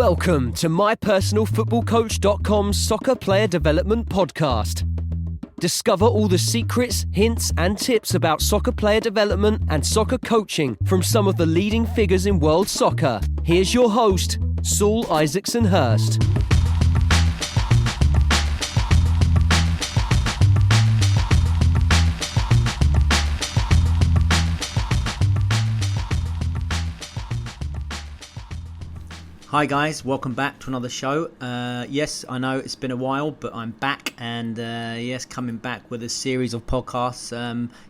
Welcome to mypersonalfootballcoach.com's Soccer Player Development Podcast. Discover all the secrets, hints and tips about soccer player development and soccer coaching from some of the leading figures in world soccer. Here's your host, Saul Isaacson-Hurst. Hi guys, welcome back to another show. Yes, I know it's been a while, but I'm back and coming back with a series of podcasts.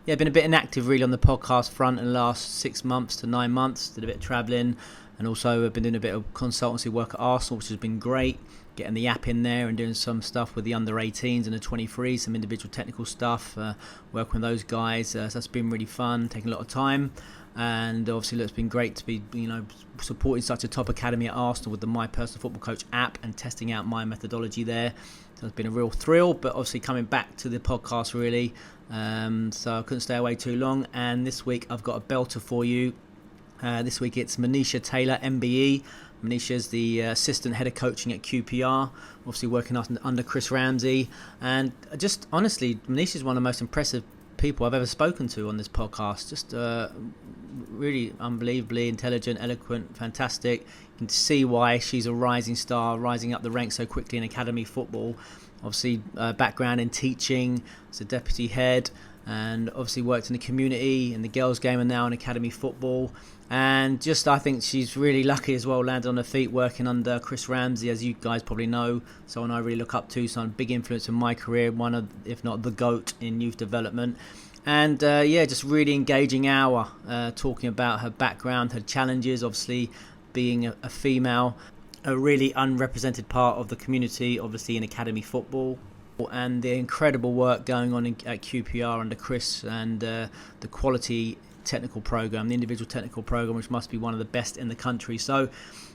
Been a bit inactive really on the podcast front in the last 6 months to 9 months. Did a bit of travelling and also I've been doing a bit of consultancy work at Arsenal, which has been great. Getting the app in there and doing some stuff with the under 18s and the 23s, some individual technical stuff, working with those guys. So that's been really fun, taking a lot of time. And obviously it's been great to be supporting such a top academy at Arsenal with the My Personal Football Coach app and testing out my methodology there. So it's been a real thrill, but obviously coming back to the podcast really, so I couldn't stay away too long. And this week I've got a belter for you. This week it's Manisha Taylor MBE. Manisha's the assistant head of coaching at QPR, obviously working under Chris Ramsey. And just honestly, Manisha's one of the most impressive people I've ever spoken to on this podcast. Just really unbelievably intelligent, eloquent, fantastic. You can see why she's a rising star, rising up the ranks so quickly in academy football. Obviously background in teaching as a deputy head, and obviously worked in the community, in the girls game and now in academy football. And just I think she's really lucky as well, landed on her feet working under Chris Ramsey, as you guys probably know, someone I really look up to, some big influence in my career, one of, if not the GOAT in youth development. And just really engaging hour, talking about her background, her challenges, obviously being a female, a really unrepresented part of the community, obviously in academy football, and the incredible work going on at QPR under Chris, and the quality technical program, the individual technical program, which must be one of the best in the country. So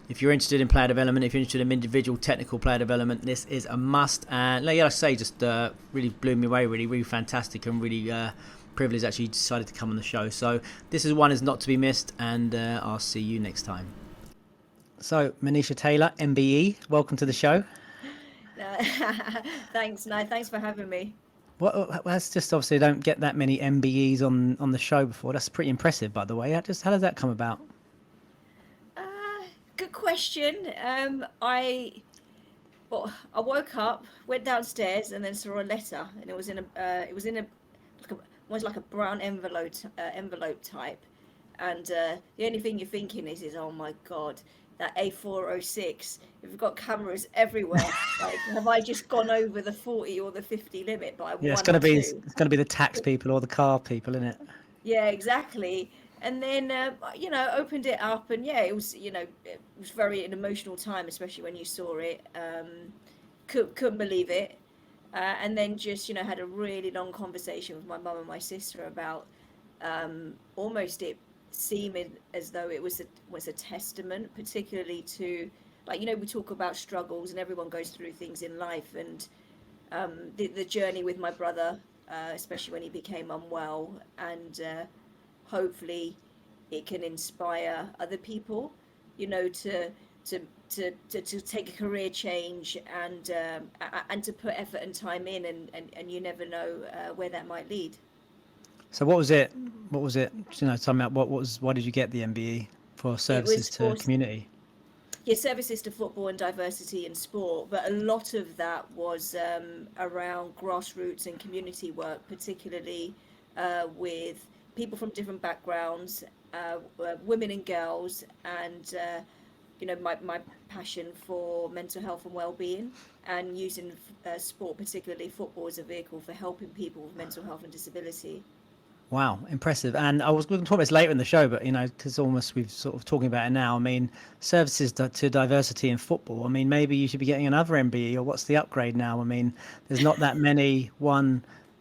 if you're interested in player development, if you're interested in individual technical player development, this is a must. And like I say, just really blew me away, really fantastic, and really privileged actually decided to come on the show. So this is one is not to be missed, and I'll see you next time. So Manisha Taylor MBE, welcome to the show. Thanks for having me. Well, that's just obviously don't get that many MBEs on the show before. That's pretty impressive, by the way. How does that come about? Good question. I woke up, went downstairs, and then saw a letter, and it was in like a brown envelope type, and the only thing you're thinking is oh my god, that A406, we've got cameras everywhere. Like, have I just gone over the 40 or the 50 limit by it's one going or to be two? It's going to be the tax people or the car people, isn't it? Yeah, exactly. And then opened it up, and it was very an emotional time, especially when you saw it. Couldn't believe it, and then just had a really long conversation with my mum and my sister about almost it seeming as though it was a testament, particularly to, like, we talk about struggles and everyone goes through things in life, and the journey with my brother, especially when he became unwell, and hopefully it can inspire other people, to take a career change, and to put effort and time in, and you never know where that might lead. So what was it? Tell me about why did you get the MBE for services to community? Yeah, services to football and diversity in sport, but a lot of that was around grassroots and community work, particularly with people from different backgrounds, women and girls, and my passion for mental health and well-being, and using sport, particularly football, as a vehicle for helping people with mental health and disability. Wow, impressive. And I was going to talk about this later in the show, but because almost we've sort of talking about it now. I mean, services to diversity in football. I mean, maybe you should be getting another MBE, or what's the upgrade now? I mean, there's not that many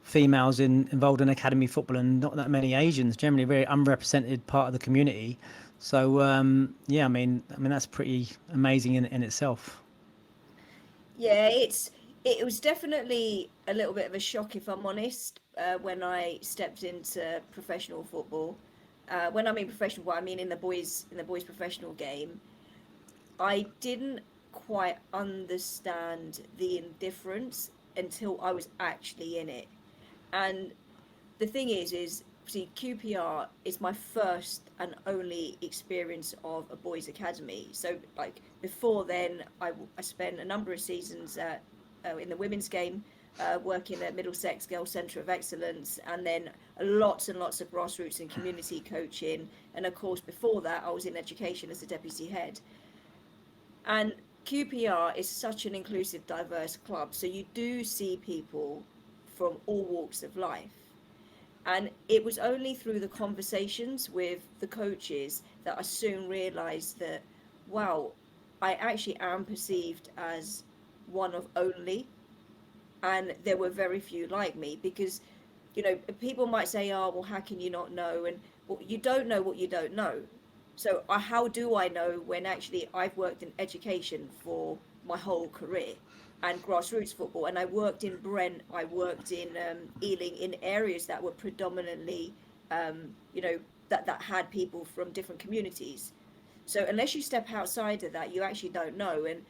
females involved in academy football, and not that many Asians. Generally, a very unrepresented part of the community. So I mean that's pretty amazing in itself. Yeah, it was definitely a little bit of a shock, if I'm honest, when I stepped into professional football. When I mean professional football, I mean in the boys professional game. I didn't quite understand the indifference until I was actually in it. And the thing is see, QPR is my first and only experience of a boys' academy. So, like before then, I spent a number of seasons in the women's game, working at Middlesex Girls Centre of Excellence, and then lots and lots of grassroots and community coaching. And of course, before that, I was in education as a deputy head. And QPR is such an inclusive, diverse club. So you do see people from all walks of life. And it was only through the conversations with the coaches that I soon realized that, wow, I actually am perceived as one of only. And there were very few like me because, people might say, oh, well, how can you not know? And well, you don't know what you don't know. So how do I know when actually I've worked in education for my whole career and grassroots football, and I worked in Brent, I worked in Ealing, in areas that were predominantly, you know, that had people from different communities. So unless you step outside of that, you actually don't know. And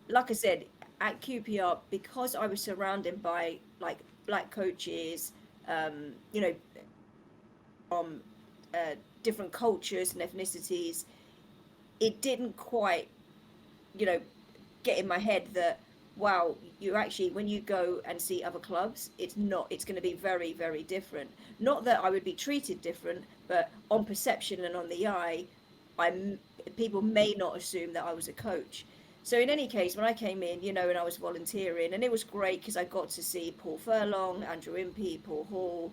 like I said, at QPR, because I was surrounded by like black coaches, you know, from different cultures and ethnicities, it didn't quite, you know, get in my head that, wow, you actually, when you go and see other clubs, it's going to be very, very different. Not that I would be treated different, but on perception and on the eye, I'm people may not assume that I was a coach. So in any case, when I came in, and I was volunteering, and it was great because I got to see Paul Furlong, Andrew Impey, Paul Hall,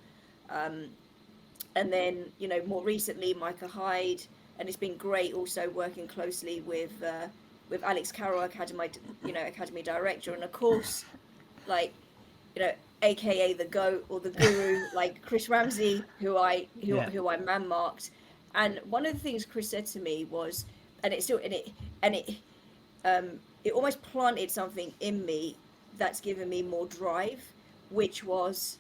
um, and then more recently Micah Hyde, and it's been great also working closely with Alex Carroll, academy director, and of course, like you know aka the goat or the guru, like Chris Ramsey, who I man marked. And one of the things Chris said to me was, and it still and it almost planted something in me that's given me more drive, which was,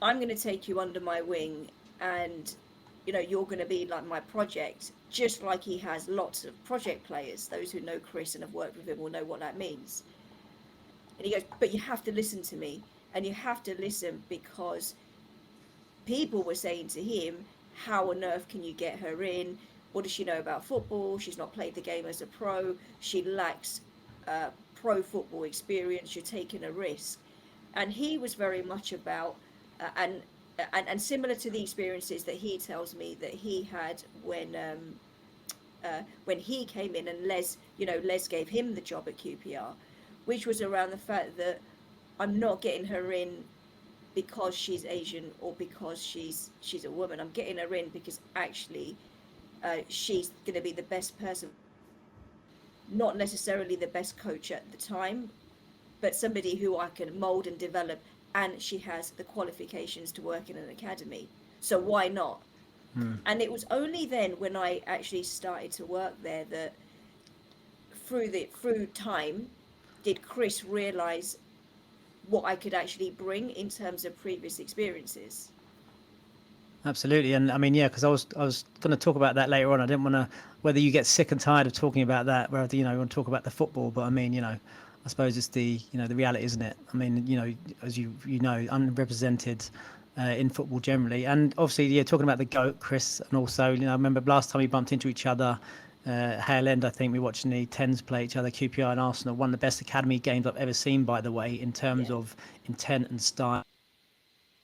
I'm going to take you under my wing, and you're going to be like my project, just like he has lots of project players. Those who know Chris and have worked with him will know what that means. And he goes, but you have to listen to me, and you have to listen because people were saying to him, how on earth can you get her in? What does she know about football? She's not played the game as a pro. She lacks pro football experience. You're taking a risk. And he was very much about, and similar to the experiences that he tells me that he had when he came in, and Les gave him the job at QPR, which was around the fact that I'm not getting her in because she's Asian or because she's a woman. I'm getting her in because actually she's going to be the best person, not necessarily the best coach at the time, but somebody who I can mold and develop, and she has the qualifications to work in an academy. So why not? And it was only then when I actually started to work there that through time did Chris realize what I could actually bring in terms of previous experiences. Absolutely. And I mean, yeah, because I was going to talk about that later on. I didn't want to, whether you get sick and tired of talking about that, whether you want to talk about the football, but I mean, I suppose it's the the reality, isn't it? I mean, as you know, unrepresented in football generally, and obviously, yeah, talking about the GOAT, Chris, and also, I remember last time we bumped into each other, Hale End, I think we were watching the Tens play each other, QPR and Arsenal, one of the best academy games I've ever seen, by the way, in terms of intent and style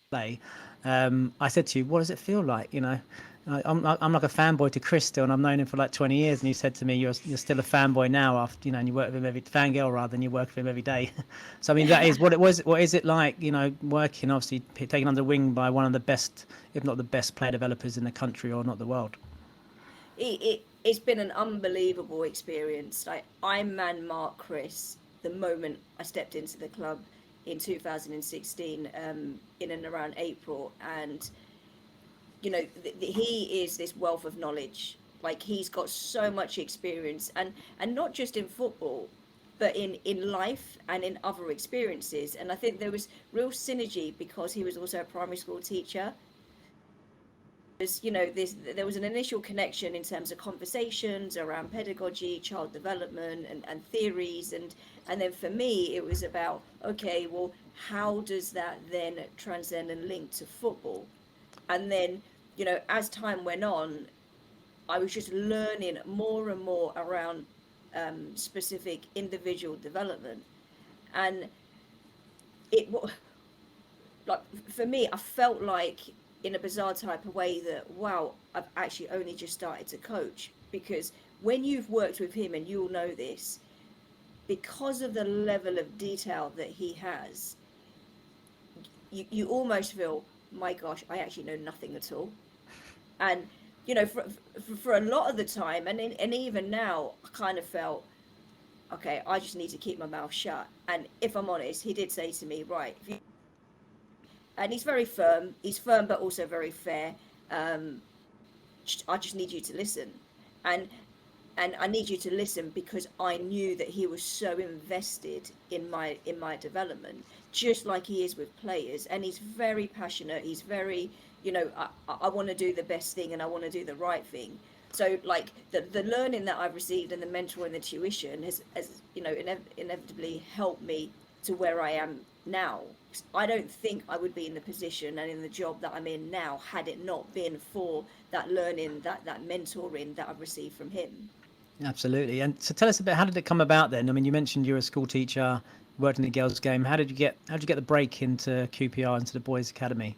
play. I said to you, what does it feel like? I'm like a fanboy to Chris still, and I've known him for like 20 years. And you said to me, you're still a fanboy now after, and you work with him fangirl rather than you work with him every day. So, I mean, that is what it was. What is it like, working, obviously taken under wing by one of the best, if not the best player developers in the country or not the world? It's been an unbelievable experience. Like, I man marked Chris the moment I stepped into the club in 2016, in and around April, and he is this wealth of knowledge. Like, he's got so much experience, and not just in football, but in life and in other experiences. And I think there was real synergy because he was also a primary school teacher. there was an initial connection in terms of conversations around pedagogy, child development, and theories, and then for me it was about, okay, well, how does that then transcend and link to football? And then, as time went on, I was just learning more and more around specific individual development, and it like, for me, I felt like, in a bizarre type of way, that wow, I've actually only just started to coach. Because when you've worked with him, and you'll know this, because of the level of detail that he has, you almost feel, my gosh, I actually know nothing at all. And for a lot of the time, and even now, I kind of felt, okay, I just need to keep my mouth shut. And if I'm honest, he did say to me, right, and he's very firm. He's firm, but also very fair. I just need you to listen, and I need you to listen because I knew that he was so invested in my development, just like he is with players. And he's very passionate. He's very, I want to do the best thing and I want to do the right thing. So like the learning that I've received and the mentor and the tuition has inevitably helped me to where I am now. I don't think I would be in the position and in the job that I'm in now had it not been for that learning, that mentoring that I've received from him. Absolutely. And so tell us a bit, how did it come about then? I mean, you mentioned you're a school teacher, worked in the girls' game. How did you get the break into QPR, into the boys' academy?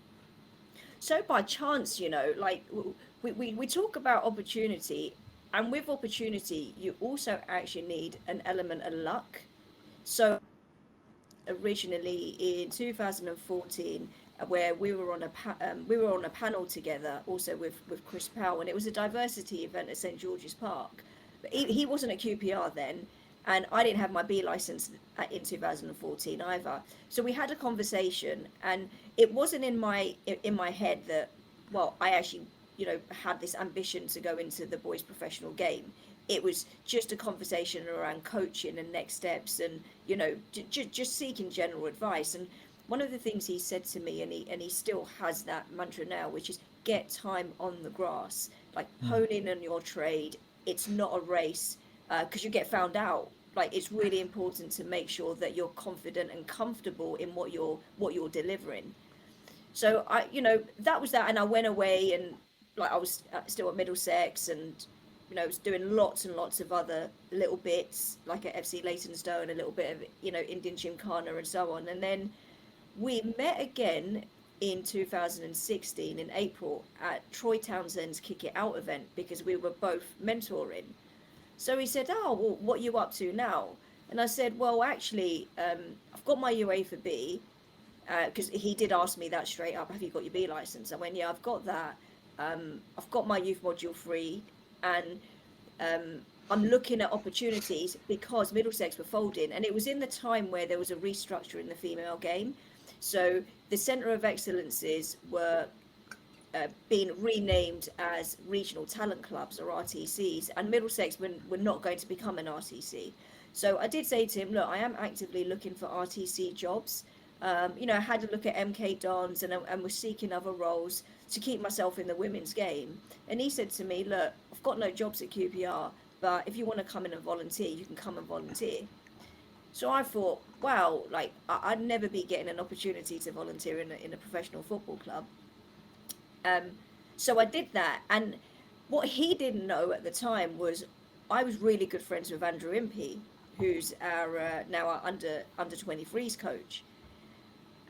So by chance, like we talk about opportunity, and with opportunity, you also actually need an element of luck. So originally in 2014, where we were on a panel together, also with Chris Powell, and it was a diversity event at St George's Park. But he wasn't at QPR then, and I didn't have my B license in 2014 either. So we had a conversation, and it wasn't in my head that, well, I actually had this ambition to go into the boys' professional game. It was just a conversation around coaching and next steps, and just seeking general advice. And one of the things he said to me, and he still has that mantra now, which is get time on the grass, like hone in on your trade. It's not a race, because you get found out. Like, it's really important to make sure that you're confident and comfortable in what you're delivering. So that was that, and I went away, and like I was still at Middlesex, and I was doing lots and lots of other little bits, like at FC Leytonstone, a little bit of Indian Gymkhana and so on. And then we met again in 2016 in April at Troy Townsend's Kick It Out event, because we were both mentoring. So he said, oh, well, what are you up to now? And I said, well, actually, I've got my UEFA B, because he did ask me that straight up, have you got your B license? I went, yeah, I've got that. I've got my youth module 3, and I'm looking at opportunities, because Middlesex were folding, and it was in the time where there was a restructure in the female game. So the Centre of Excellences were being renamed as Regional Talent Clubs, or RTCs, and Middlesex were not going to become an RTC. So I did say to him, look, I am actively looking for RTC jobs. I had a look at MK Dons and was seeking other roles to keep myself in the women's game. And he said to me, look, I've got no jobs at QPR, but if you want to come in and volunteer, you can come and volunteer. So I thought, wow, like I'd never be getting an opportunity to volunteer in a professional football club. So I did that. And what he didn't know at the time was I was really good friends with Andrew Impey, who's our now our under 23s coach.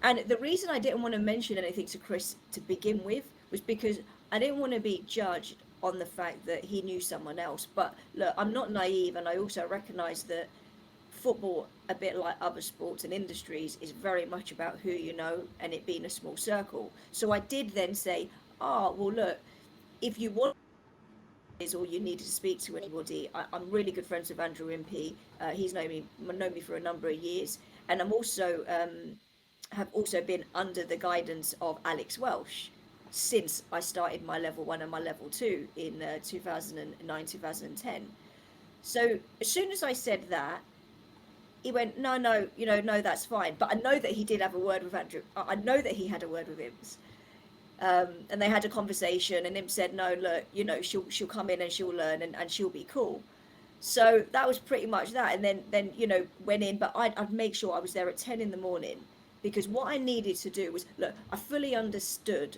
And the reason I didn't want to mention anything to Chris to begin with was because I didn't want to be judged on the fact that he knew someone else. But look, I'm not naive, and I also recognise that football, a bit like other sports and industries, is very much about who you know, and it being a small circle. So I did then say, well, look, if you want or you needed to speak to anybody, I'm really good friends with Andrew Impey. He's known me for a number of years, and I'm also have also been under the guidance of Alex Welsh since I started my level 1 and my level 2 in 2009, 2010. So as soon as I said that, he went, no, that's fine. But I know that he did have a word with Andrew. I know that he had a word with him. And they had a conversation, and him said, no, look, you know, she'll come in and she'll learn, and she'll be cool. So that was pretty much that. And then you know, went in, but I'd make sure I was there at 10 in the morning, because what I needed to do was, look, I fully understood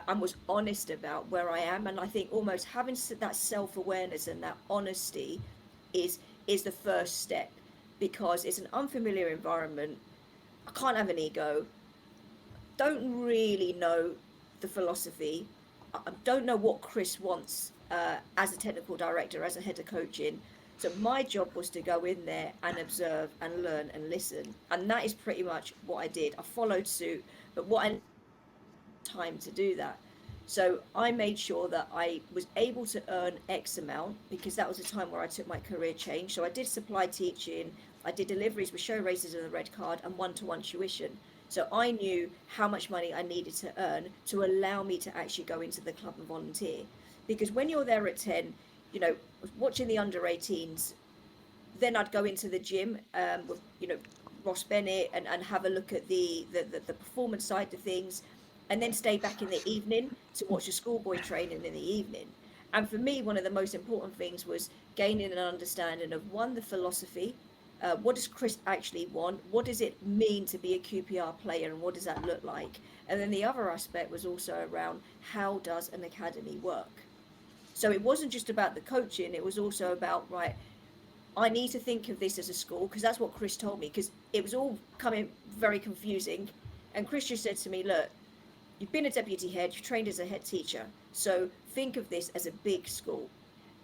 and was honest about where I am. And I think almost having that self-awareness and that honesty is the first step, because it's an unfamiliar environment. I can't have an ego. Don't really know the philosophy. I don't know what Chris wants as a technical director, as a head of coaching. So my job was to go in there and observe and learn and listen. And that is pretty much what I did. I followed suit, but what I time to do that. So I made sure that I was able to earn X amount, because that was a time where I took my career change. So I did supply teaching, I did deliveries with show races and the red card, and one-to-one tuition. So I knew how much money I needed to earn to allow me to actually go into the club and volunteer. Because when you're there at 10, you know, watching the under 18s, then I'd go into the gym with, you know, Ross Bennett, and have a look at the performance side of things, and then stay back in the evening to watch the schoolboy training in the evening. And for me, one of the most important things was gaining an understanding of, one, the philosophy. What does Chris actually want? What does it mean to be a QPR player, and what does that look like? And then the other aspect was also around, how does an academy work? So it wasn't just about the coaching, it was also about, right, I need to think of this as a school, because that's what Chris told me, because it was all coming very confusing. And Chris just said to me, look, you've been a deputy head, you've trained as a head teacher, so think of this as a big school.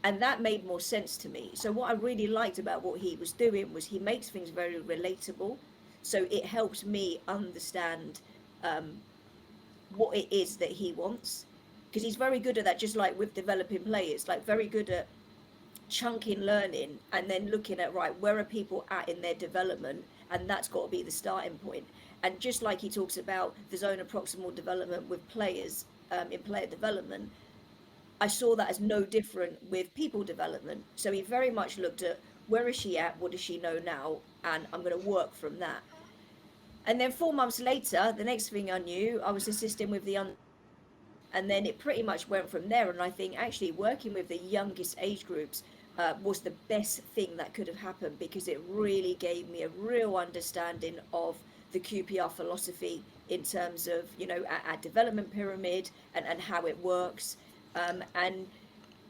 And that made more sense to me. So what I really liked about what he was doing was, he makes things very relatable. So it helps me understand what it is that he wants, because he's very good at that, just like with developing players, like very good at chunking learning, and then looking at, right, where are people at in their development, and that's got to be the starting point. And just like he talks about the zone of proximal development with players in player development, I saw that as no different with people development. So he very much looked at, where is she at, what does she know now, and I'm going to work from that. And then 4 months later, the next thing I knew, I was assisting with the and then it pretty much went from there. And I think actually working with the youngest age groups was the best thing that could have happened, because it really gave me a real understanding of the QPR philosophy in terms of, you know, our development pyramid, and how it works. And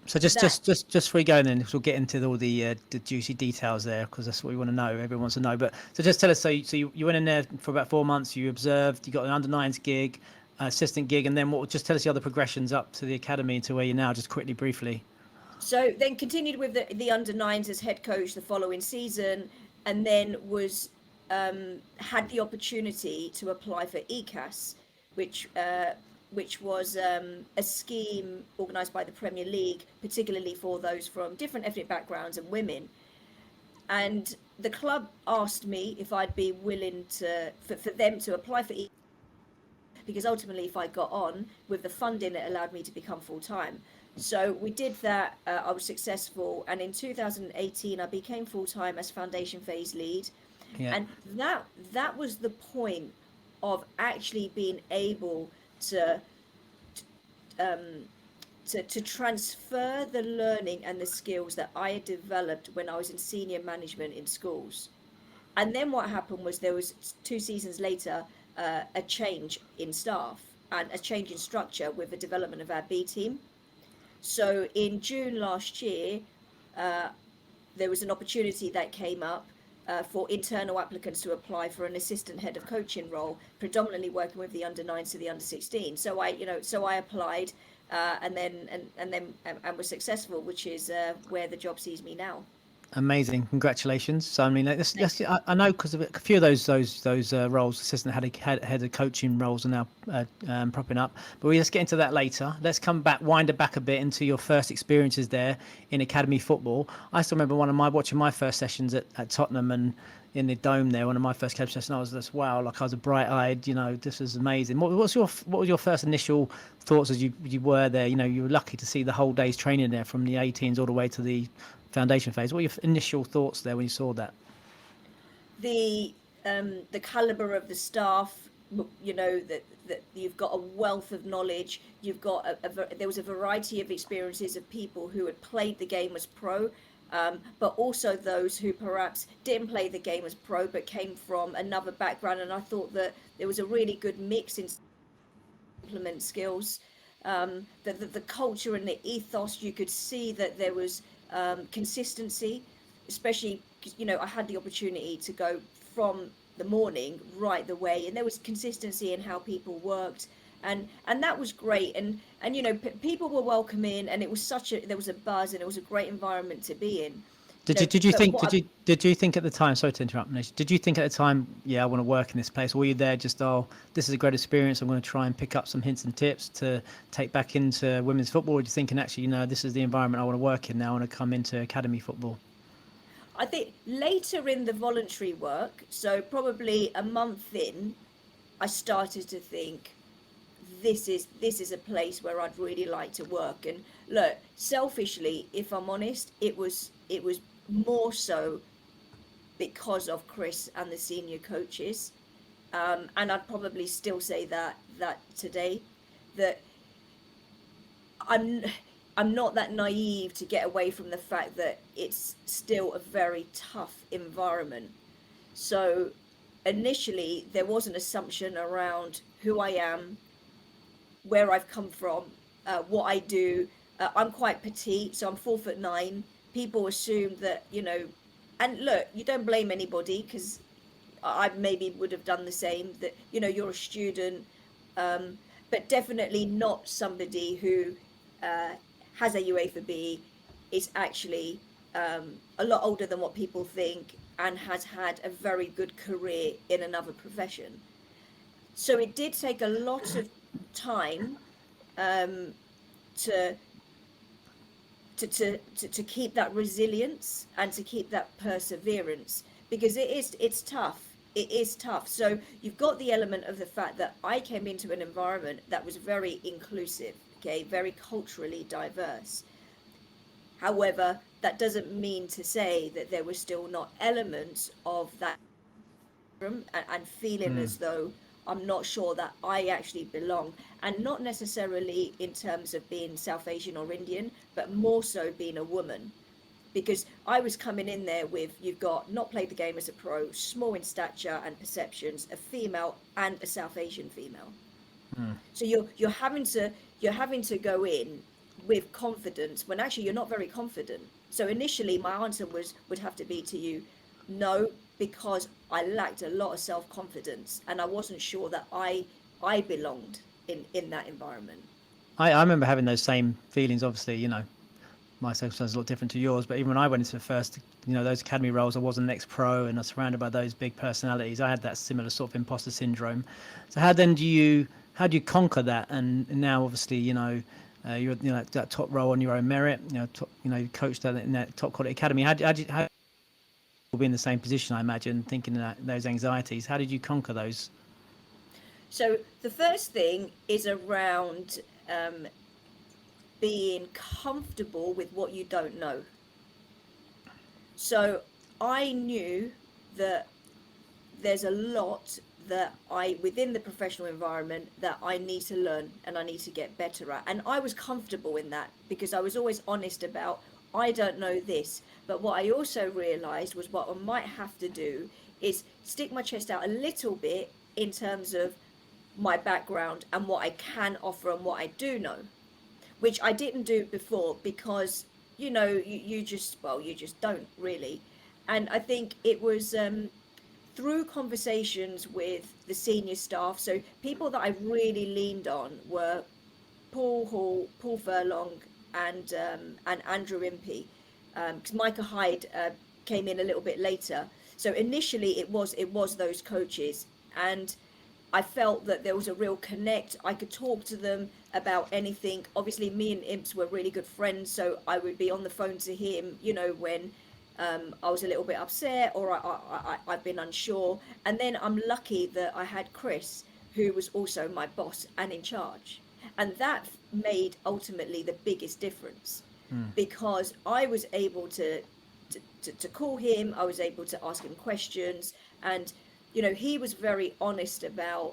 so just before we go, then we'll get into all the juicy details there, because that's what we want to know. Everyone wants to know. But so just tell us. So you went in there for about 4 months. You observed. You got an under-9s gig, assistant gig, and then what? Just tell us the other progressions up to the academy to where you're now. Just quickly, briefly. So then continued with the under-9s as head coach the following season, and then was had the opportunity to apply for ECAS, which was a scheme organised by the Premier League, particularly for those from different ethnic backgrounds and women. And the club asked me if I'd be willing for them to apply for ECAS, because ultimately, if I got on with the funding, it allowed me to become full-time. So we did that. I was successful, and in 2018 I became full-time as foundation phase lead. Yeah. And that was the point of actually being able to transfer the learning and the skills that I had developed when I was in senior management in schools. And then what happened was, there was 2 seasons later a change in staff and a change in structure with the development of our B team. So in June last year, there was an opportunity that came up for internal applicants to apply for an assistant head of coaching role, predominantly working with the under-9s to the under-16. So I applied and was successful, which is where the job sees me now. Amazing, congratulations. So I mean, I know, because a few of those roles, assistant head of coaching roles, are now propping up. But let's get into that later. Let's wind it back a bit into your first experiences there in academy football. I still remember watching my first sessions at Tottenham, and in the dome there, one of my first academy sessions. I was just, wow, like I was a bright-eyed, you know, this is amazing. What was your first initial thoughts as you were there? You know, you were lucky to see the whole day's training there, from the 18s all the way to the foundation phase. What were your initial thoughts there when you saw that? The caliber of the staff you know, that you've got a wealth of knowledge. You've got there was a variety of experiences of people who had played the game as pro, but also those who perhaps didn't play the game as pro but came from another background. And I thought that there was a really good mix in implement skills. The culture and the ethos, you could see that there was consistency, especially because, you know, I had the opportunity to go from the morning right the way, and there was consistency in how people worked, and that was great. And you know, people were welcoming, and it was there was a buzz, and it was a great environment to be in. Did you think at the time, sorry to interrupt, Manish, did you think at the time, yeah, I want to work in this place? Or were you there just, oh, this is a great experience, I'm going to try and pick up some hints and tips to take back into women's football? Or are you thinking, actually, you know, this is the environment I want to work in now, I want to come into academy football? I think later in the voluntary work, so probably a month in, I started to think, this is a place where I'd really like to work. And look, selfishly, if I'm honest, it was more so because of Chris and the senior coaches, and I'd probably still say that today, that I'm not that naive to get away from the fact that it's still a very tough environment. So initially there was an assumption around who I am, where I've come from, what I do. I'm quite petite, so I'm 4'9". People assume that, you know, and look, you don't blame anybody, because I maybe would have done the same, that, you know, you're a student, but definitely not somebody who has a UEFA B, is actually a lot older than what people think, and has had a very good career in another profession. So it did take a lot of time to keep that resilience and to keep that perseverance, because it's tough. It is tough. So you've got the element of the fact that I came into an environment that was very inclusive, okay, very culturally diverse. However, that doesn't mean to say that there were still not elements of that and feeling as though I'm not sure that I actually belong, and not necessarily in terms of being South Asian or Indian, but more so being a woman, because I was coming in there with, you've got not played the game as a pro, small in stature and perceptions, a female and a South Asian female. So you're having to go in with confidence when actually you're not very confident. So initially my answer would have to be to you, no, because I lacked a lot of self-confidence, and I wasn't sure that I belonged in that environment. I remember having those same feelings. Obviously, you know, my circumstances are a lot different to yours, but even when I went into the first, you know, those academy roles, I was an ex-pro and I was surrounded by those big personalities. I had that similar sort of imposter syndrome. So how do you conquer that? And now, obviously, you know, you're, you know, that top role on your own merit. You know, you coached in that top quality academy. How will be in the same position, I imagine, thinking that those anxieties. How did you conquer those? So the first thing is around being comfortable with what you don't know. So I knew that there's a lot that within the professional environment, that I need to learn and I need to get better at. And I was comfortable in that because I was always honest about, I don't know this. But what I also realized was what I might have to do is stick my chest out a little bit in terms of my background and what I can offer and what I do know, which I didn't do before, because, you know, you just don't really. And I think it was through conversations with the senior staff. So people that I really leaned on were Paul Hall, Paul Furlong, and Andrew Impey, because Micah Hyde came in a little bit later. So initially it was those coaches, and I felt that there was a real connect. I could talk to them about anything. Obviously, me and Imps were really good friends, so I would be on the phone to him, you know, when I was a little bit upset or I've been unsure. And then I'm lucky that I had Chris, who was also my boss and in charge. And that made ultimately the biggest difference, because I was able to call him, I was able to ask him questions, and you know, he was very honest about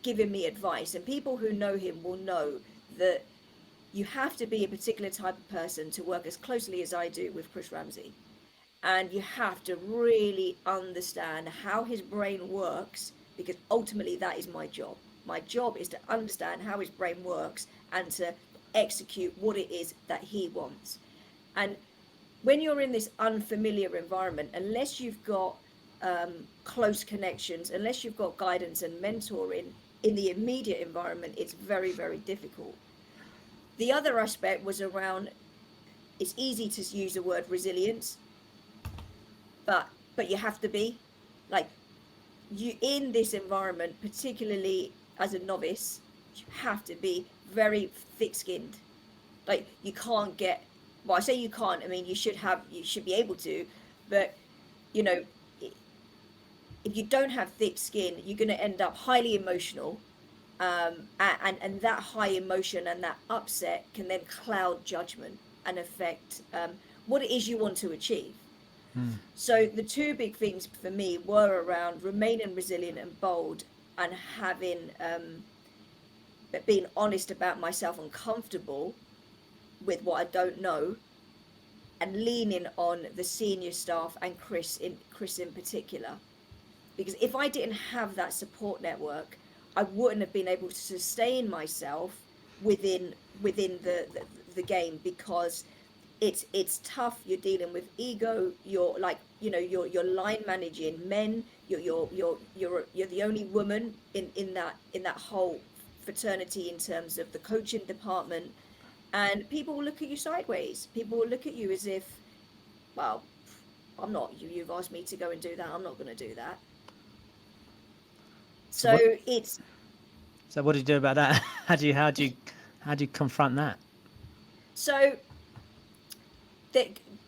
giving me advice, and people who know him will know that you have to be a particular type of person to work as closely as I do with Chris Ramsey. And you have to really understand how his brain works, because ultimately that is my job. My job is to understand how his brain works and to execute what it is that he wants. And when you're in this unfamiliar environment, unless you've got close connections, unless you've got guidance and mentoring in the immediate environment, it's very, very difficult. The other aspect was around, it's easy to use the word resilience, but you have to be, like, you in this environment, particularly as a novice, you have to be very thick-skinned. Like, you can't get, well, I say you can't, I mean, you should be able to, but, you know, if you don't have thick skin, you're going to end up highly emotional, and that high emotion and that upset can then cloud judgment and affect what it is you want to achieve. So the two big things for me were around remaining resilient and bold, and having being honest about myself and comfortable with what I don't know, and leaning on the senior staff and Chris in particular. Because if I didn't have that support network, I wouldn't have been able to sustain myself within the game, because it's tough. You're dealing with ego. You're like, you know, you're line managing men. You're the only woman in that whole fraternity in terms of the coaching department, and people will look at you sideways. People will look at you as if, well, I'm not. You've asked me to go and do that. I'm not going to do that. So it's. So what do you do about that? How do you confront that? So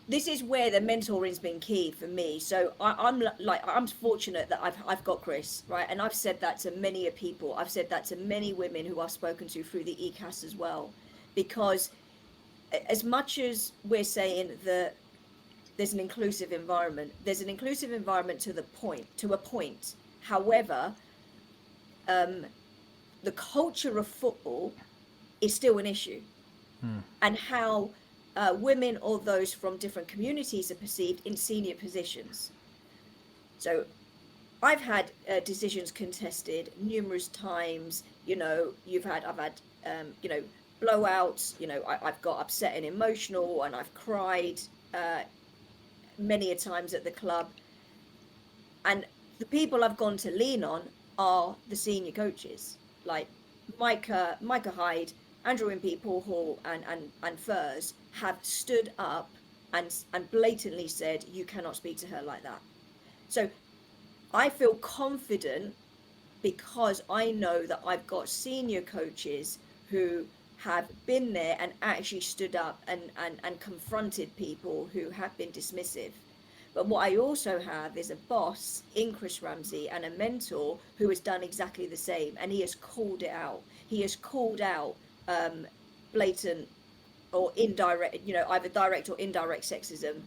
this is where the mentoring's been key for me. So I'm fortunate that I've got Chris, right? And I've said that to many people. I've said that to many women who I've spoken to through the ECAS as well, because as much as we're saying that there's an inclusive environment, there's an inclusive environment to a point. However, the culture of football is still an issue, and how women or those from different communities are perceived in senior positions. So I've had decisions contested numerous times. You know, I've had you know, blowouts. You know, I've got upset and emotional, and I've cried many a times at the club. And the people I've gone to lean on are the senior coaches, like Micah Hyde, Andrew Impey, Paul Hall, and Furs have stood up and blatantly said, you cannot speak to her like that. So I feel confident because I know that I've got senior coaches who have been there and actually stood up and confronted people who have been dismissive. But what I also have is a boss in Chris Ramsey and a mentor who has done exactly the same, and he has called it out. He has called out blatant or indirect, you know, either direct or indirect sexism.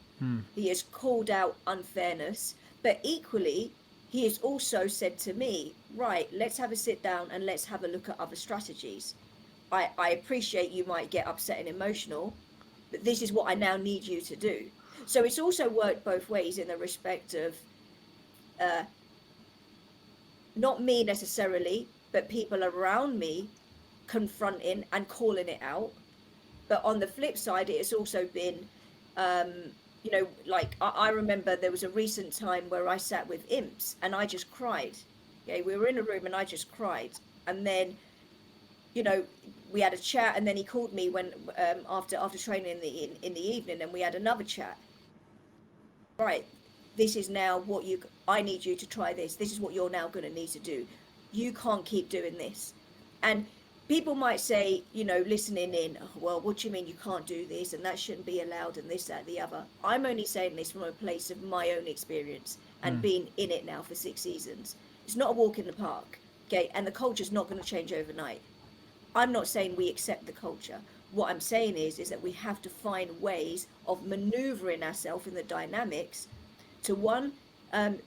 He has called out unfairness, but equally, he has also said to me, right, let's have a sit down and let's have a look at other strategies. I appreciate you might get upset and emotional, but this is what I now need you to do. So it's also worked both ways in the respect of not me necessarily, but people around me confronting and calling it out. But on the flip side, it has also been, you know, like I remember there was a recent time where I sat with imps and I just cried. Okay, we were in a room and I just cried. And then, you know, we had a chat, and then he called me when after training in the evening, and we had another chat. Right, this is now I need you to try this. This is what you're now going to need to do. You can't keep doing this. And people might say, you know, listening in, oh, well, what do you mean you can't do this, and that shouldn't be allowed, and this, that, the other. I'm only saying this from a place of my own experience and being in it now for 6 seasons. It's not a walk in the park, okay? And the culture's not going to change overnight. I'm not saying we accept the culture. What I'm saying is that we have to find ways of maneuvering ourselves in the dynamics to, one,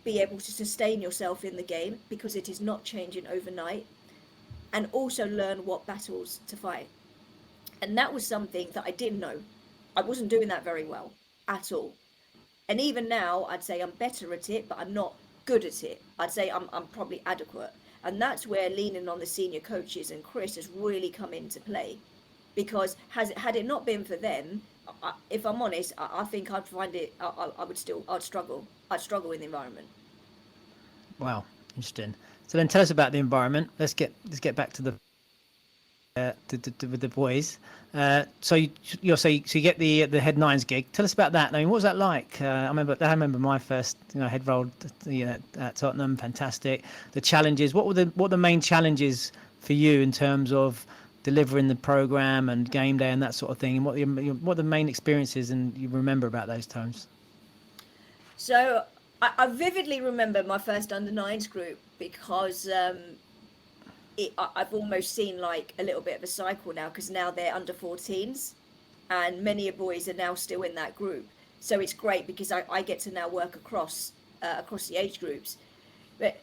be able to sustain yourself in the game because it is not changing overnight, and also learn what battles to fight. And that was something that I didn't know. I wasn't doing that very well at all. And even now, I'd say I'm better at it, but I'm not good at it. I'd say I'm probably adequate. And that's where leaning on the senior coaches and Chris has really come into play. Because had it not been for them, if I'm honest, I think I'd find it, I'd struggle. I'd struggle in the environment. Wow, interesting. So then tell us about the environment. Let's get back to the with the boys. So you get the head nines gig. Tell us about that. I mean, what was that like? I remember my first head roll at Tottenham. Fantastic. The challenges. What were the main challenges for you in terms of delivering the program and game day and that sort of thing? And what are the main experiences and you remember about those times? So I vividly remember my first under nines group because I've almost seen like a little bit of a cycle now, because now they're under 14s and many boys are now still in that group. So it's great because I get to now work across the age groups. But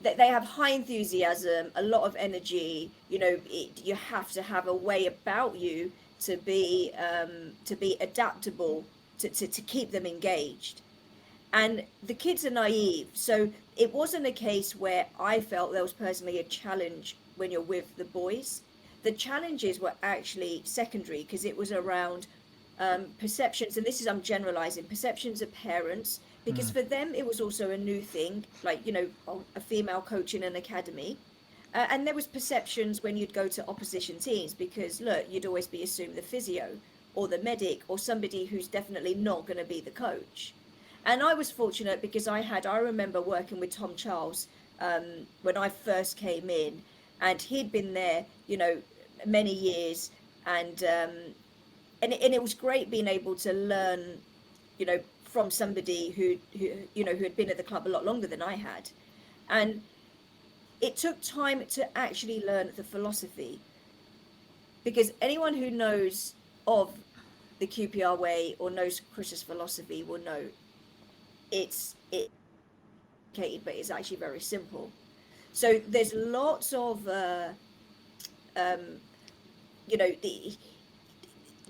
they have high enthusiasm, a lot of energy. You have to have a way about you to be adaptable, to keep them engaged. And the kids are naive, so it wasn't a case where I felt there was personally a challenge when you're with the boys. The challenges were actually secondary, because it was around perceptions, and I'm generalizing, perceptions of parents, because for them it was also a new thing, like a female coach in an academy, and there was perceptions when you'd go to opposition teams, because look, you'd always be assumed the physio or the medic or somebody who's definitely not going to be the coach. And I was fortunate because I remember working with Tom Charles when I first came in, and he'd been there, many years, and it was great being able to learn, from somebody who had been at the club a lot longer than I had. And it took time to actually learn the philosophy, because anyone who knows of the QPR way or knows Chris's philosophy will know it's complicated, but it's actually very simple. So there's lots of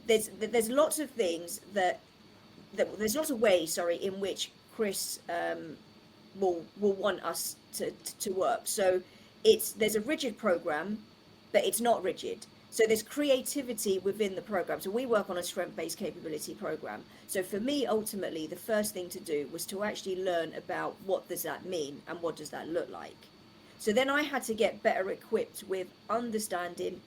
there's lots of things that there's lots of ways, in which Chris will want us to work. So there's a rigid program, but it's not rigid. So there's creativity within the program. So we work on a strength-based capability program. So for me, ultimately, the first thing to do was to actually learn about what does that mean and what does that look like. So then I had to get better equipped with understanding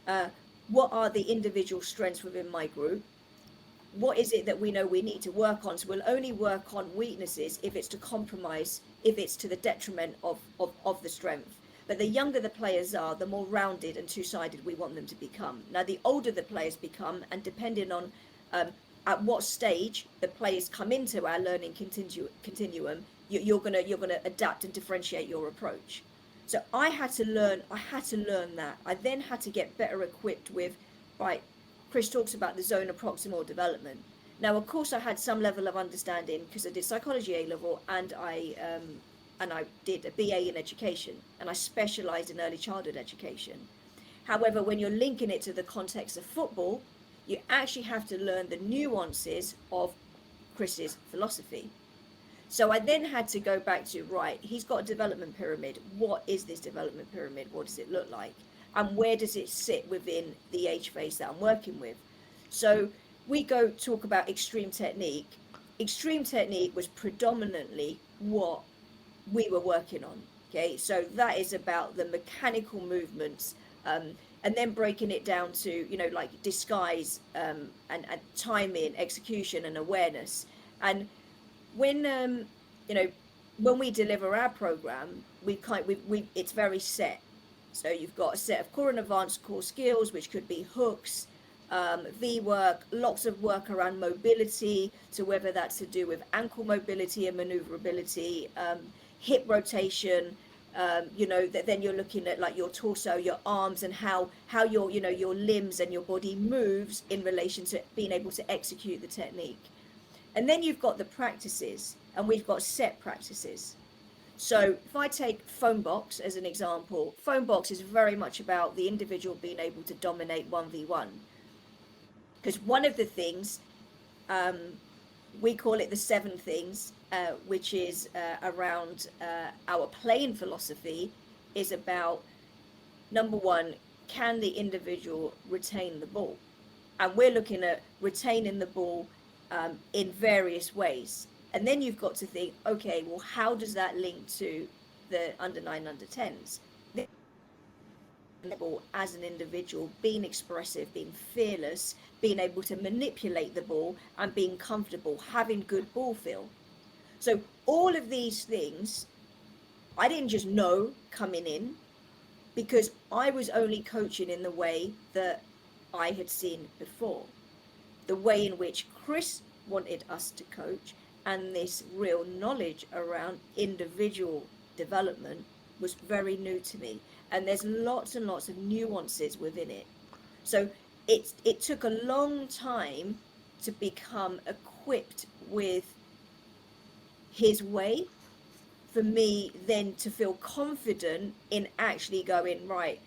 what are the individual strengths within my group. What is it that we know we need to work on? So we'll only work on weaknesses if it's to compromise, if it's to the detriment of the strength. But the younger the players are, the more rounded and two-sided we want them to become. Now, the older the players become, and depending on at what stage the players come into our learning continuum, you're gonna adapt and differentiate your approach. So I had to learn that. I then had to get better equipped with, right, Chris talks about the zone of proximal development. Now, of course, I had some level of understanding because I did psychology A-level, and I did a BA in education, and I specialized in early childhood education. However, when you're linking it to the context of football, you actually have to learn the nuances of Chris's philosophy. So I then had to go back to, right, he's got a development pyramid. What is this development pyramid? What does it look like? And where does it sit within the age phase that I'm working with? So we go talk about extreme technique. Extreme technique was predominantly what we were working on. Okay, so that is about the mechanical movements, and then breaking it down to like disguise, and timing, execution, and awareness. And when when we deliver our program, we it's very set. So you've got a set of core and advanced core skills, which could be hooks, V work, lots of work around mobility. So whether that's to do with ankle mobility and maneuverability, hip rotation, then you're looking at like your torso, your arms, and how your your limbs and your body moves in relation to being able to execute the technique. And then you've got the practices. and we've got set practices. So if I take phone box as an example, phone box is very much about the individual being able to dominate 1v1. Because one of the things, we call it the 7 things, which is around our playing philosophy, is about, number 1, can the individual retain the ball? And we're looking at retaining the ball in various ways. And then you've got to think, okay, well, how does that link to the under 9, under 10s? As an individual, being expressive, being fearless, being able to manipulate the ball and being comfortable, having good ball feel. So all of these things, I didn't just know coming in, because I was only coaching in the way that I had seen before. The way in which Chris wanted us to coach, and this real knowledge around individual development, was very new to me. And there's lots and lots of nuances within it. So it took a long time to become equipped with his way, for me then to feel confident in actually going, right,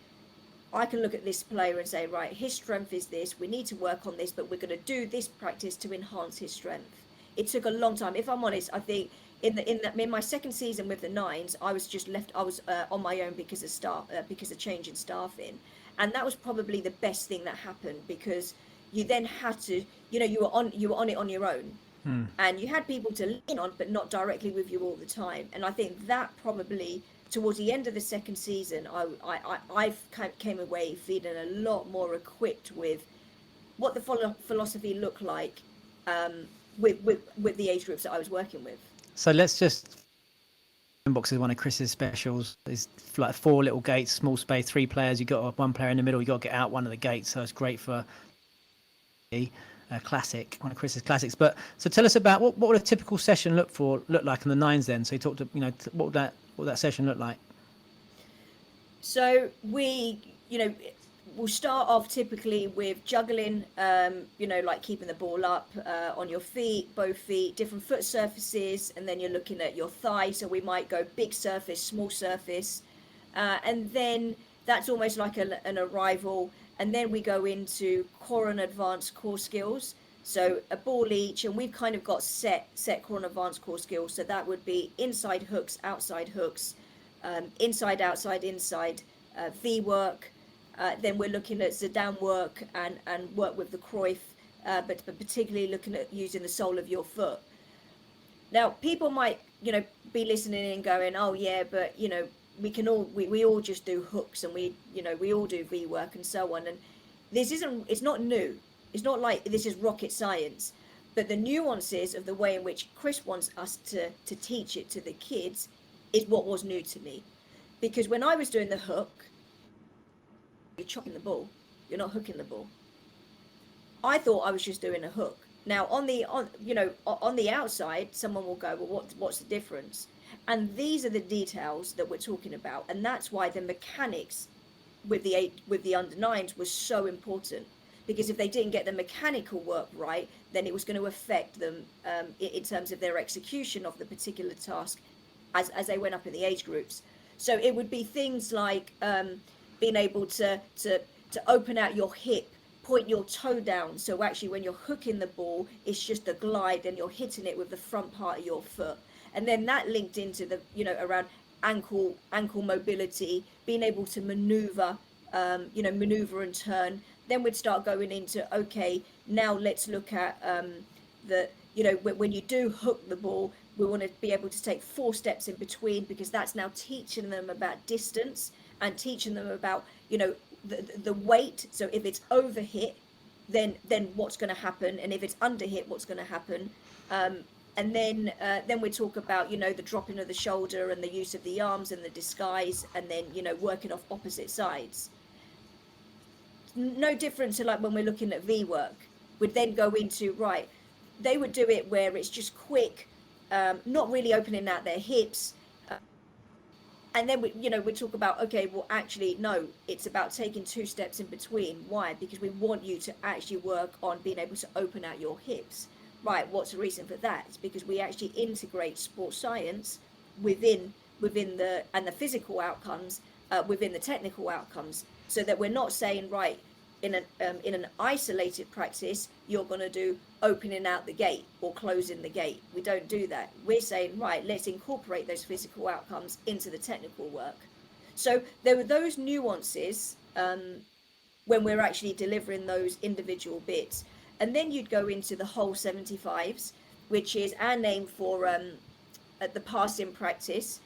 I can look at this player and say, right, his strength is this, we need to work on this, but we're going to do this practice to enhance his strength. It took a long time. If I'm honest, I think in my second season with the 9s, I was just left, I was on my own because of change in staffing. And that was probably the best thing that happened, because you then had to, you were on it on your own. And you had people to lean on, but not directly with you all the time. And I think that probably towards the end of the second season, I came away feeling a lot more equipped with what the philosophy looked like with the age groups that I was working with. So let's just, box is one of Chris's specials. It's like 4 little gates, small space, 3 players. You got 1 player in the middle. You got to get out one of the gates. So it's great for a classic, one of Chris's classics. But so tell us about what would a typical session look like in the 9s then? So you talked to, what would that session look like? So we'll start off typically with juggling, like keeping the ball up on your feet, both feet, different foot surfaces, and then you're looking at your thigh. So we might go big surface, small surface, and then that's almost like an arrival. And then we go into core and advanced core skills. So a ball each, and we've kind of got set core and advanced core skills. So that would be inside hooks, outside hooks, inside, outside, inside, V work. Then we're looking at Zidane work and work with the Cruyff, but particularly looking at using the sole of your foot. Now, people might, be listening and going, oh yeah, but we all just do hooks, and we all do V work and so on. And it's not new. It's not like this is rocket science, but the nuances of the way in which Chris wants us to teach it to the kids is what was new to me. Because when I was doing the hook, you're chopping the ball, you're not hooking the ball. I thought I was just doing a hook. Now on the outside, someone will go, well, what's the difference? And these are the details that we're talking about, and that's why the mechanics with the under 9s was so important, because if they didn't get the mechanical work right, then it was going to affect them in terms of their execution of the particular task as they went up in the age groups. So it would be things like being able to open out your hip, point your toe down, so actually when you're hooking the ball, it's just a glide and you're hitting it with the front part of your foot. And then that linked into the around ankle mobility, being able to maneuver and turn. Then we'd start going into, okay, now let's look at when you do hook the ball, we want to be able to take 4 steps in between, because that's now teaching them about distance and teaching them about the weight. So if it's over hit, then what's going to happen, and if it's under hit, what's going to happen. And then we talk about the dropping of the shoulder and the use of the arms and the disguise, and then working off opposite sides. No different to like when we're looking at V work. We'd then go into, right, they would do it where it's just quick, not really opening out their hips, and then we talk about, okay, well actually no, it's about taking 2 steps in between. Why? Because we want you to actually work on being able to open out your hips. right, what's the reason for that? It's because we actually integrate sports science within the physical outcomes within the technical outcomes, so that we're not saying, right, in an isolated practice you're going to do opening out the gate or closing the gate. We don't do that. We're saying, right, let's incorporate those physical outcomes into the technical work. So there were those nuances when we're actually delivering those individual bits. And then you'd go into the whole 75s, which is our name for the passing practice.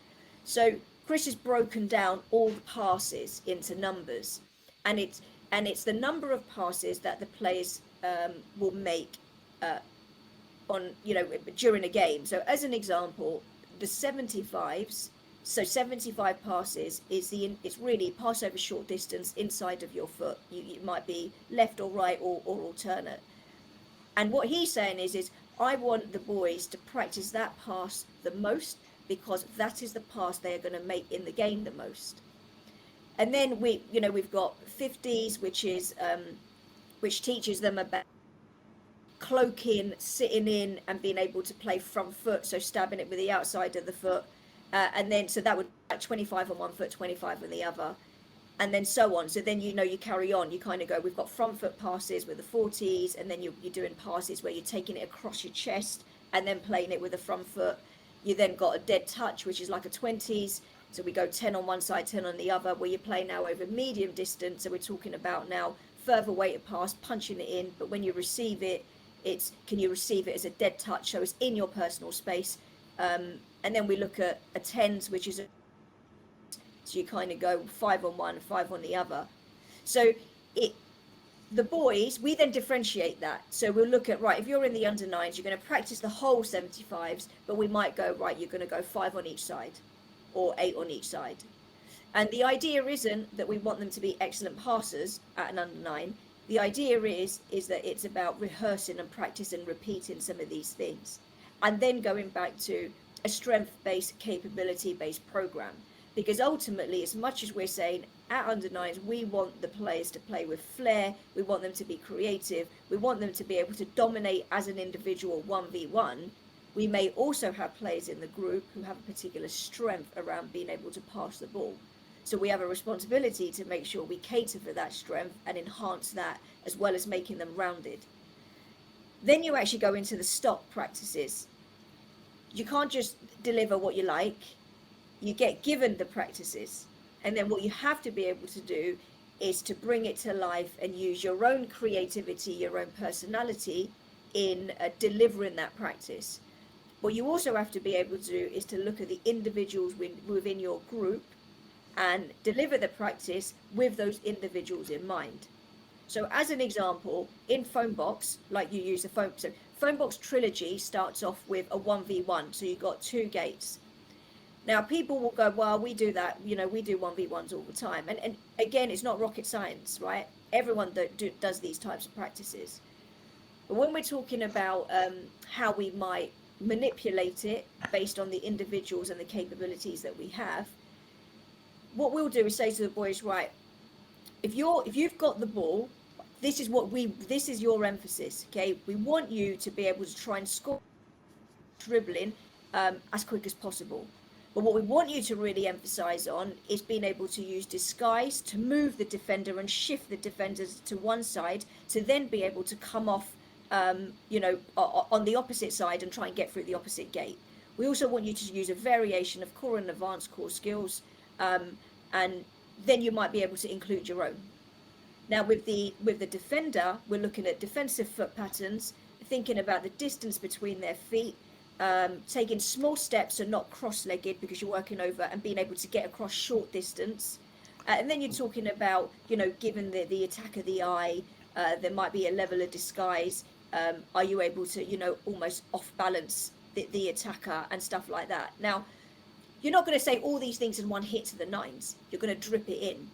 So Chris has broken down all the passes into numbers, and it's the number of passes that the players will make on, during a game. So as an example, the 75s, so 75 passes is it's really pass over short distance inside of your foot. It might be left or right or alternate. And what he's saying is I want the boys to practice that pass the most, because that is the pass they are going to make in the game the most. And then we've got 50s, which teaches them about cloaking, sitting in, and being able to play front foot, so stabbing it with the outside of the foot, and then so that would be 25 on one foot, 25 on the other, and then so on. So then you carry on, you kind of go, we've got front foot passes with the 40s, and then you're doing passes where you're taking it across your chest and then playing it with the front foot. You then got a dead touch, which is like a 20s, so we go 10 on one side, 10 on the other, where you play now over medium distance. So we're talking about now further weighted pass, punching it in, but when you receive it, can you receive it as a dead touch, so it's in your personal space. And then we look at a 10s, which is so you kind of go 5 on one, 5 on the other. So the boys, we then differentiate that. So we'll look at, right, if you're in the under 9s, you're going to practice the whole 75s, but we might go, right, you're going to go 5 on each side or 8 on each side. And the idea isn't that we want them to be excellent passers at an under 9. The idea is that it's about rehearsing and practice and repeating some of these things, and then going back to a strength-based, capability-based program. Because ultimately, as much as we're saying at under 9s, we want the players to play with flair, we want them to be creative, we want them to be able to dominate as an individual 1v1, we may also have players in the group who have a particular strength around being able to pass the ball. So we have a responsibility to make sure we cater for that strength and enhance that, as well as making them rounded. Then you actually go into the stop practices. You can't just deliver what you like. You get given the practices. And then what you have to be able to do is to bring it to life and use your own creativity, your own personality in delivering that practice. What you also have to be able to do is to look at the individuals within your group and deliver the practice with those individuals in mind. So as an example, in Phonebox, like you use the Phonebox Trilogy starts off with a 1v1, so you've got 2 gates. Now people will go, well, we do that, we do 1v1s all the time. And again, it's not rocket science, right? Everyone does these types of practices. But when we're talking about how we might manipulate it based on the individuals and the capabilities that we have, what we'll do is say to the boys, right, if you've got the ball, this is your emphasis, okay? We want you to be able to try and score dribbling as quick as possible. But what we want you to really emphasize on is being able to use disguise to move the defender and shift the defenders to one side, to then be able to come off on the opposite side and try and get through the opposite gate. We also want you to use a variation of core and advanced core skills, and then you might be able to include your own. Now with the defender, we're looking at defensive foot patterns, thinking about the distance between their feet, taking small steps and not cross-legged, because you're working over and being able to get across short distance. And then you're talking about, given the attack of the eye, there might be a level of disguise. Are you able to, almost off balance the attacker and stuff like that? Now, you're not going to say all these things in one hit to the 9s. You're going to drip it in.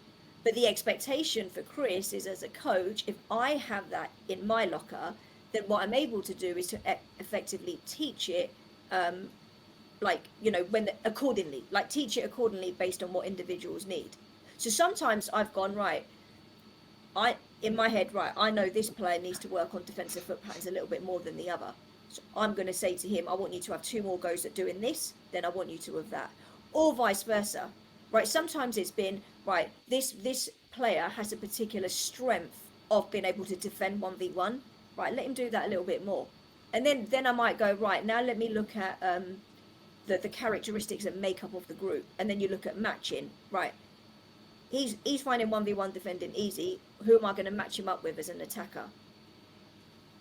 But the expectation for Chris is, as a coach, if I have that in my locker, then what I'm able to do is to effectively teach it, accordingly, teach it accordingly based on what individuals need. So sometimes I've gone, right, in my head, right, I know this player needs to work on defensive foot patterns a little bit more than the other. So I'm going to say to him, I want you to have 2 more goes at doing this, then I want you to have that, or vice versa, right? Sometimes it's been, right, this player has a particular strength of being able to defend 1v1, right, let him do that a little bit more. And then I might go, right, now let me look at the characteristics and makeup of the group, and then you look at matching, right, he's finding 1v1 defending easy, who am I going to match him up with as an attacker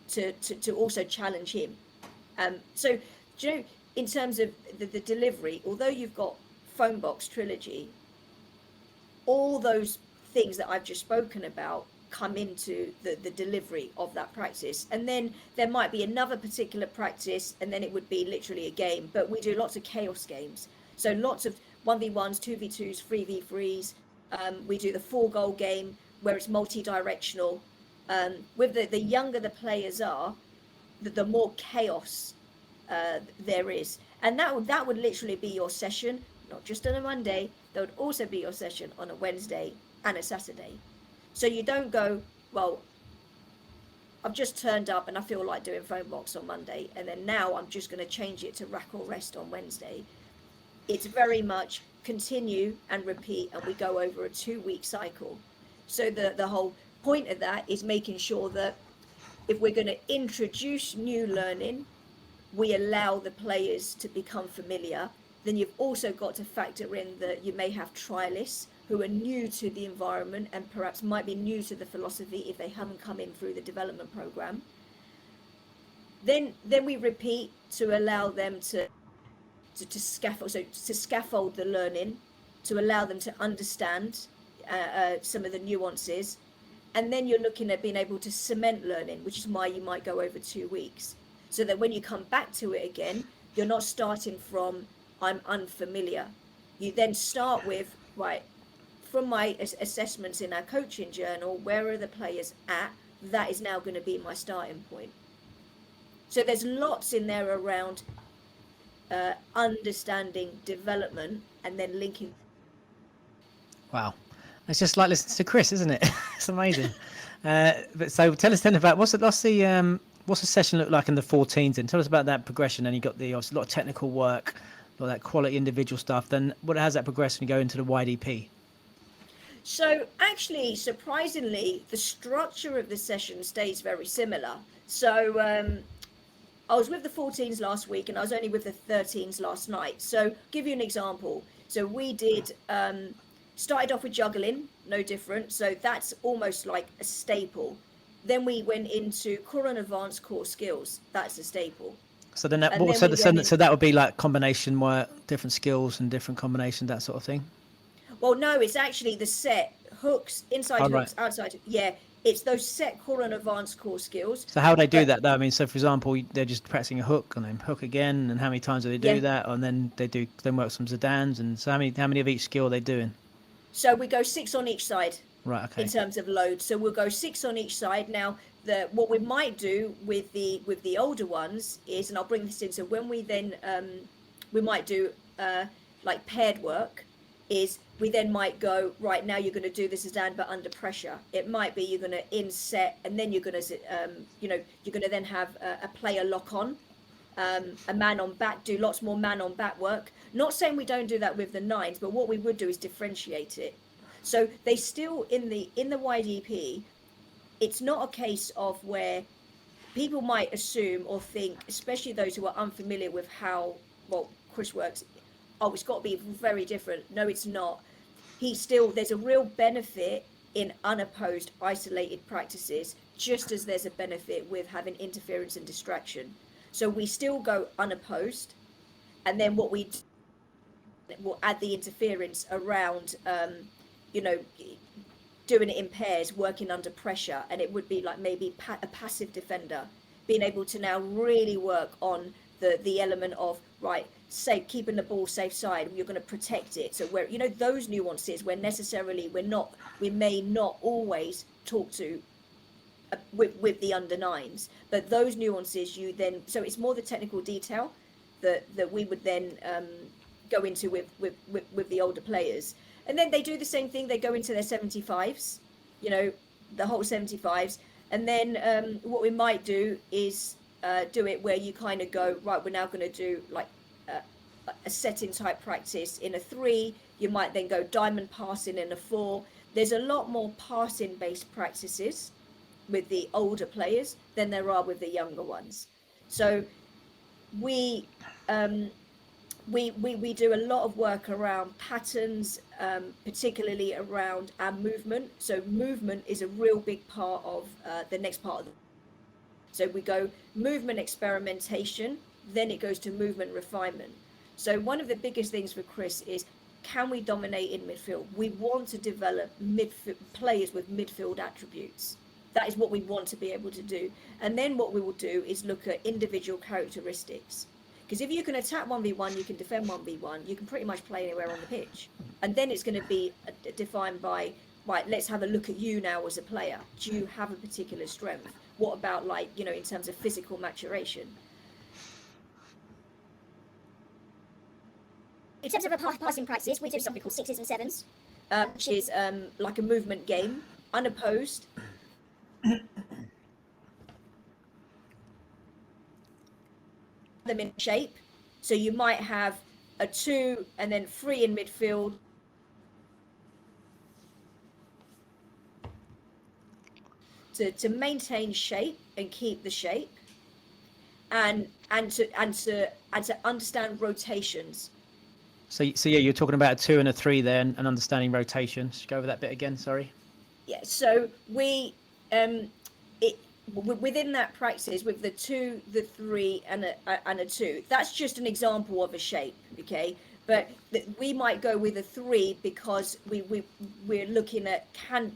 to also challenge him? So, do you know, in terms of the delivery, although you've got phone box trilogy, all those things that I've just spoken about come into the delivery of that practice. And then there might be another particular practice, and then it would be literally a game, but we do lots of chaos games. So lots of 1v1s, 2v2s, 3v3s. We do the 4-goal game where it's multi-directional. With the younger the players are, the more chaos there is. And that would literally be your session, not just on a Monday, that would also be your session on a Wednesday and a Saturday. So you don't go, well, I've just turned up and I feel like doing phone box on Monday, and then now I'm just going to change it to rack or rest on Wednesday. It's very much continue and repeat, and we go over a 2-week cycle. So the whole point of that is making sure that if we're going to introduce new learning, we allow the players to become familiar. Then you've also got to factor in that you may have trialists who are new to the environment and perhaps might be new to the philosophy if they haven't come in through the development program. Then we repeat to allow them to scaffold the learning, to allow them to understand some of the nuances. And then you're looking at being able to cement learning, which is why you might go over 2 weeks, so that when you come back to it again, you're not starting from I'm unfamiliar. You then start with, right, from my assessments in our coaching journal, where are the players at? That is now going to be my starting point. So there's lots in there around understanding development and then linking. Wow, it's just like listening to Chris, isn't it? It's amazing. But so tell us then about what's the session look like in the 14s, and tell us about that progression. And you got obviously a lot of technical work, a lot of that quality individual stuff. Then how's that progress when you go into the YDP? So actually, surprisingly, the structure of the session stays very similar. So I was with the 14s last week, and I was only with the 13s last night. So give you an example. So we did started off with juggling, no different. So that's almost like a staple. Then we went into core and advanced core skills. That's a staple. So then that would be like combination work, different skills and different combinations, that sort of thing. Well, no, it's actually the set hooks, inside hooks, right. Outside. Yeah, it's those set core and advanced core skills. So how do they do that though? I mean, so for example, they're just practicing a hook and then hook again, and how many times do they do that? And then they work some Zidans, and so how many of each skill are they doing? So we go 6 on each side. Right. Okay. In terms of load, so we'll go 6 on each side. Now, what we might do with the older ones is, and I'll bring this in. So when we then we might do like paired work, is we then might go, right, now you're going to do this Zidan but under pressure. It might be you're going to inset, and then you're going to you're going to then have a player lock on, a man on back, do lots more man on back work. Not saying we don't do that with the 9s, but what we would do is differentiate it. So they still in the YDP, it's not a case of where people might assume or think, especially those who are unfamiliar with how Chris works, oh, it's got to be very different. No, it's not. There's a real benefit in unopposed, isolated practices, just as there's a benefit with having interference and distraction. So we still go unopposed, and then what we'll add the interference around, doing it in pairs, working under pressure, and it would be like maybe a passive defender being able to now really work on the element of, right, safe, keeping the ball safe side, you're going to protect it. So where those nuances where necessarily we may not always talk to with the under 9s, but those nuances so it's more the technical detail that we would then go into with the older players. And then they do the same thing. They go into their 75s, the whole 75s. And then what we might do is do it where you kind of go, right, we're now going to do like a setting type practice in a 3. You might then go diamond passing in a 4. There's a lot more passing based practices with the older players than there are with the younger ones. So we do a lot of work around patterns, particularly around our movement. So movement is a real big part of the next part of so we go movement experimentation, then it goes to movement refinement. So one of the biggest things for Chris is, can we dominate in midfield? We want to develop players with midfield attributes. That is what we want to be able to do. And then what we will do is look at individual characteristics. Because if you can attack 1v1, you can defend 1v1, you can pretty much play anywhere on the pitch. And then it's going to be defined by, right, let's have a look at you now as a player. Do you have a particular strength? What about, like, you know, in terms of physical maturation? In terms of a passing practice, we do something called 6s and 7s. Which is like a movement game, unopposed. Them in shape. So you might have a 2 and then 3 in midfield. To maintain shape and keep the shape, and to understand rotations. So yeah, you're talking about a 2 and a 3 there, and understanding rotations. Go over that bit again. Sorry. Yeah. So we within that practice with the 2, the 3, and a 2. That's just an example of a shape. Okay. But we might go with a 3 because we're looking at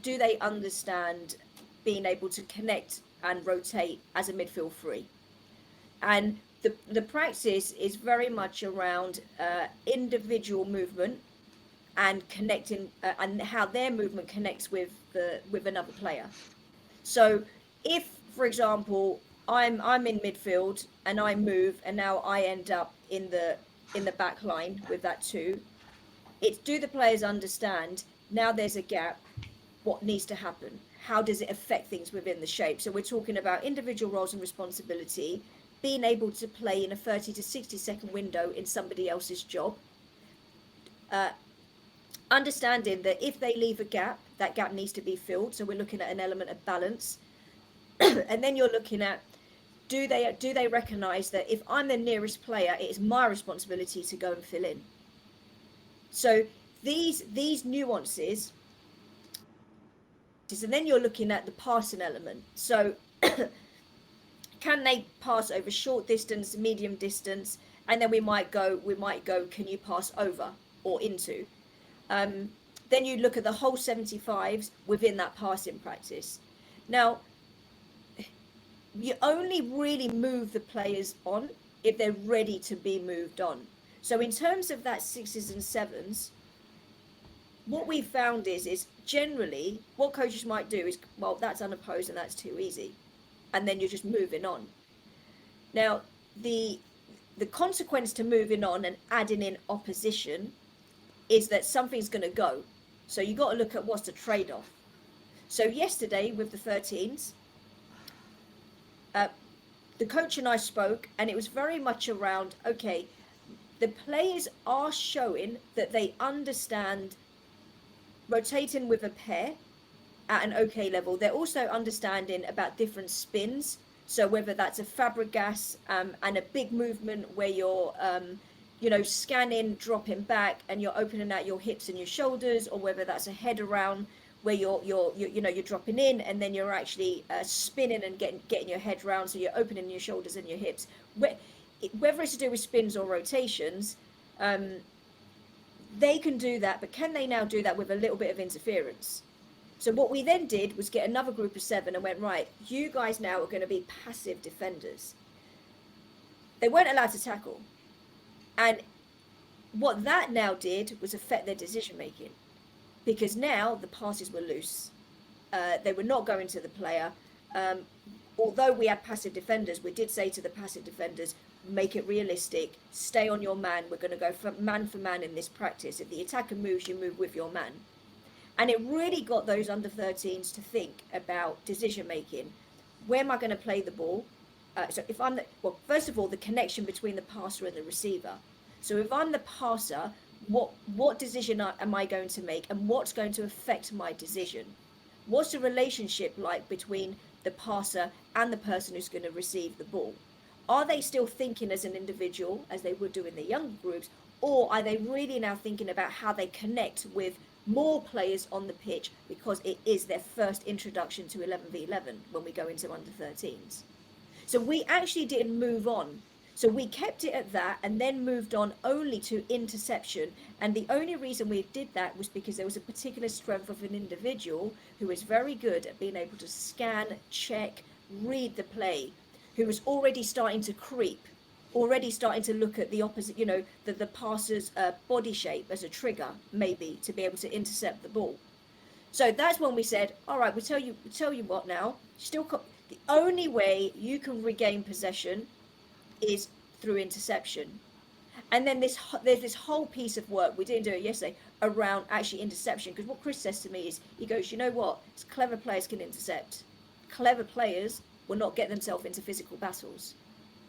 do they understand being able to connect and rotate as a midfield 3. And the practice is very much around individual movement and connecting and how their movement connects with another player. So if, for example, I'm in midfield and I move and now I end up in the back line with that 2, it's, do the players understand now there's a gap, what needs to happen? How does it affect things within the shape? So we're talking about individual roles and responsibility, being able to play in a 30 to 60 second window in somebody else's job, understanding that if they leave a gap, that gap needs to be filled. So we're looking at an element of balance. And then you're looking at, do they recognize that if I'm the nearest player, it is my responsibility to go and fill in. So these nuances. And then you're looking at the passing element. So can they pass over short distance, medium distance, and then we might go, can you pass over or into? Then you look at the whole 75s within that passing practice. Now, you only really move the players on if they're ready to be moved on. So in terms of that 6s and 7s, what we've found is generally what coaches might do is, well, that's unopposed and that's too easy, and then you're just moving on. Now the consequence to moving on and adding in opposition is that something's going to go. So you got to look at what's the trade-off. So yesterday with the 13s, the coach and I spoke, and it was very much around, okay, the players are showing that they understand rotating with a pair at an okay level. They're also understanding about different spins. So whether that's a Fabregas and a big movement where you're, scanning, dropping back, and you're opening out your hips and your shoulders, or whether that's a head around where you're dropping in and then you're actually spinning and getting your head round, so you're opening your shoulders and your hips. Whether it's to do with spins or rotations, they can do that, but can they now do that with a little bit of interference? So what we then did was get another group of 7 and went, right, you guys now are going to be passive defenders. They weren't allowed to tackle. And what that now did was affect their decision making, because now the passes were loose. They were not going to the player. Although we had passive defenders, we did say to the passive defenders, make it realistic, stay on your man. We're going to go for man in this practice. If the attacker moves, you move with your man. And it really got those under 13s to think about decision making. Where am I going to play the ball? So if I'm first of all, the connection between the passer and the receiver. So if I'm the passer, what decision am I going to make, and what's going to affect my decision? What's the relationship like between the passer and the person who's going to receive the ball? Are they still thinking as an individual, as they would do in the younger groups, or are they really now thinking about how they connect with more players on the pitch, because it is their first introduction to 11v11 when we go into under 13s? So we actually didn't move on. So we kept it at that and then moved on only to interception. And the only reason we did that was because there was a particular strength of an individual who was very good at being able to scan, check, read the play, who was already starting to creep, already starting to look at the opposite, the passer's body shape as a trigger, maybe, to be able to intercept the ball. So that's when we said, all right, we'll tell you what now. The only way you can regain possession is through interception. And then there's this whole piece of work, we didn't do it yesterday, around actually interception. Because what Chris says to me is, he goes, you know what? Clever players can intercept. Clever players will not get themselves into physical battles.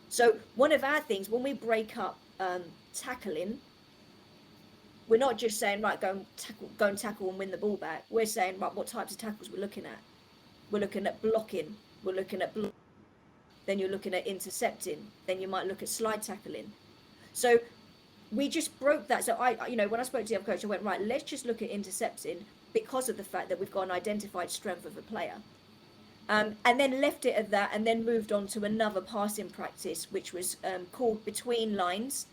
So one of our things, when we break up tackling, we're not just saying, right, go and tackle and win the ball back. We're saying, right, what types of tackles we're looking at. We're looking at blocking. We're looking at then you're looking at intercepting. Then you might look at slide tackling. So we just broke that. So I when I spoke to the other coach, I went, right, let's just look at intercepting, because of the fact that we've got an identified strength of a player. And then left it at that, and then moved on to another passing practice, which was called Between Lines.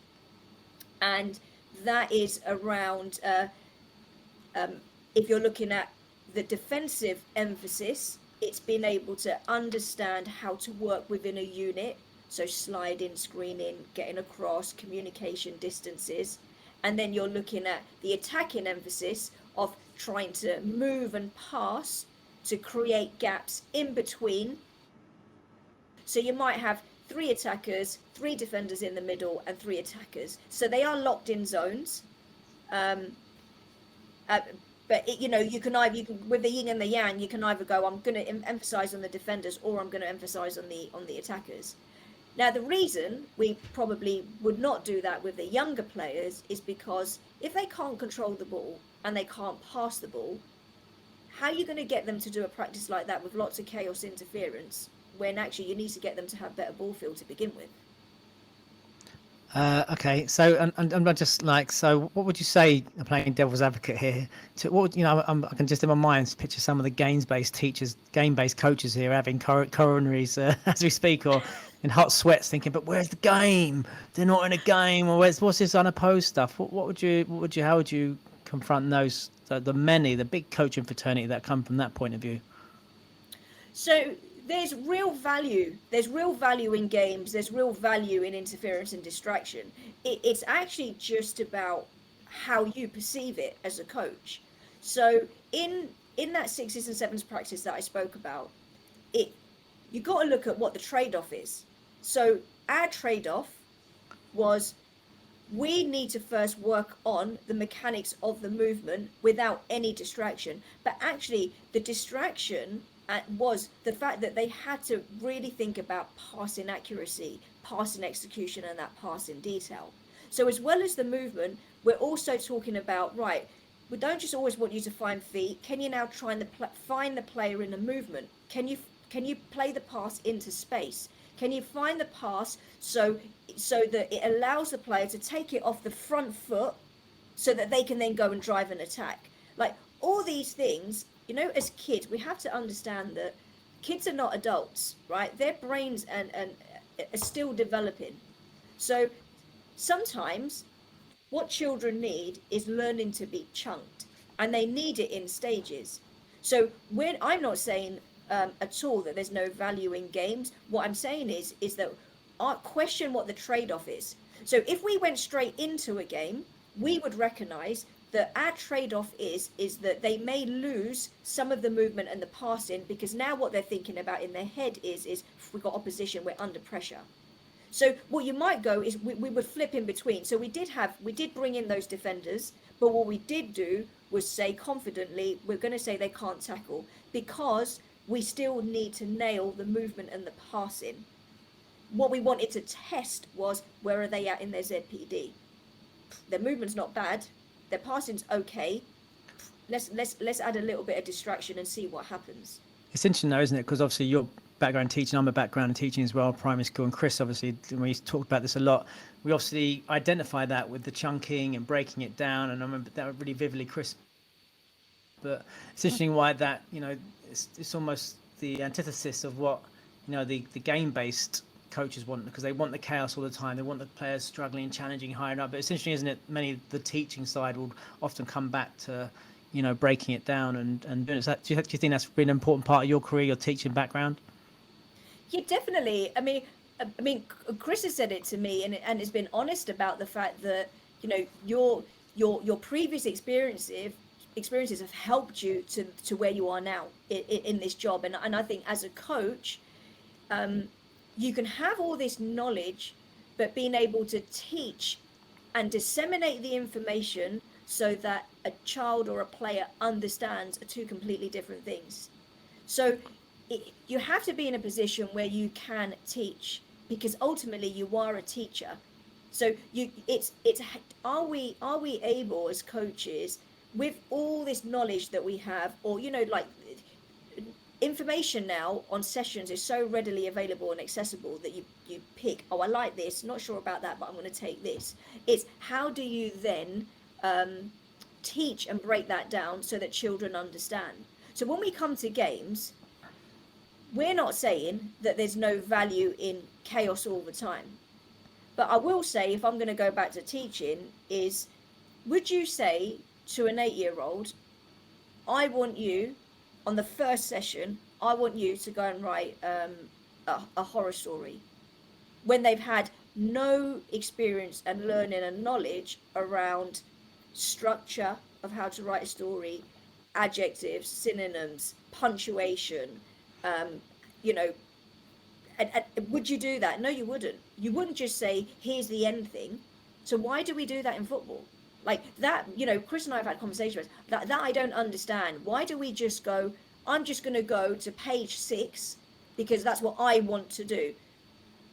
And that is around, if you're looking at the defensive emphasis, it's being able to understand how to work within a unit. So sliding, screening, getting across, communication distances. And then you're looking at the attacking emphasis of trying to move and pass to create gaps in between. So you might have 3 attackers, 3 defenders in the middle, and 3 attackers. So they are locked in zones. But you can with the yin and the yang, you can either go, I'm going to emphasize on the defenders, or I'm going to emphasize on the attackers. Now, the reason we probably would not do that with the younger players is because if they can't control the ball and they can't pass the ball, how are you going to get them to do a practice like that with lots of chaos interference, when actually you need to get them to have better ball feel to begin with? Okay, so and I'm just like, so what would you say, playing devil's advocate here, to what I can just in my mind picture some of the game-based coaches here having coronaries as we speak, or in hot sweats thinking, but where's the game? They're not in a game, or what's this unopposed stuff? How would you confront those, the big coaching fraternity that come from that point of view? So there's real value in games, there's real value in interference and distraction. It's actually just about how you perceive it as a coach. So in that 6s and 7s practice that I spoke about, you got to look at what the trade-off is. So our trade-off was, we need to first work on the mechanics of the movement without any distraction. But actually the distraction was the fact that they had to really think about passing accuracy, passing execution, and that passing detail. So as well as the movement, we're also talking about, right, we don't just always want you to find feet. Can you now try and find the player in the movement? Can you play the pass into space? Can you find the pass so that it allows the player to take it off the front foot so that they can then go and drive an attack? Like, all these things, as kids, we have to understand that kids are not adults, right? Their brains and are still developing. So sometimes what children need is learning to be chunked, and they need it in stages. So I'm not saying at all that there's no value in games. What I'm saying is that I question what the trade-off is. So if we went straight into a game, we would recognize that our trade-off is that they may lose some of the movement and the passing, because now what they're thinking about in their head is if we've got opposition, we're under pressure. So what you might go is we would flip in between. So we did bring in those defenders, but what we did do was say confidently, we're going to say they can't tackle, because we still need to nail the movement and the passing. what we wanted to test was, where are they at in their ZPD? Their movement's not bad, their passing's okay. Let's add a little bit of distraction and see what happens. It's interesting though, isn't it? Because obviously your background in teaching, I'm a background in teaching as well, primary school, and Chris obviously, we talked about this a lot. We obviously identify that with the chunking and breaking it down, and I remember that really vividly, Chris. But it's interesting why that, it's almost the antithesis of what, the game-based coaches want, because they want the chaos all the time. They want the players struggling, challenging, higher up. But it's interesting, isn't it? Many of the teaching side will often come back to, breaking it down and doing it. So do you think that's been an important part of your career, your teaching background? Yeah, definitely. I mean, Chris has said it to me, and has been honest about the fact that your previous experiences have helped you to where you are now in this job. And I think as a coach, you can have all this knowledge, but being able to teach and disseminate the information so that a child or a player understands are two completely different things. So you have to be in a position where you can teach, because ultimately you are a teacher. So are we able as coaches, with all this knowledge that we have, or like information now on sessions is so readily available and accessible that you pick, I like this, not sure about that, but I'm going to take this. It's how do you then teach and break that down so that children understand. So when we come to games, we're not saying that there's no value in chaos all the time. But I will say, if I'm going to go back to teaching, is would you say to an 8-year-old, I want you, on the first session, I want you to go and write a horror story, when they've had no experience and learning and knowledge around structure of how to write a story, adjectives, synonyms, punctuation, would you do that? No, you wouldn't. You wouldn't just say, here's the end thing. So why do we do that in football? Like that, Chris and I have had conversations about that I don't understand. Why do we just go, I'm just going to go to page 6 because that's what I want to do?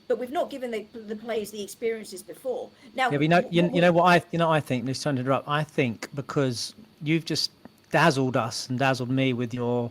But we've not given the players the experiences before. Now, yeah, I think, just trying to interrupt, I think because you've just dazzled us and dazzled me with your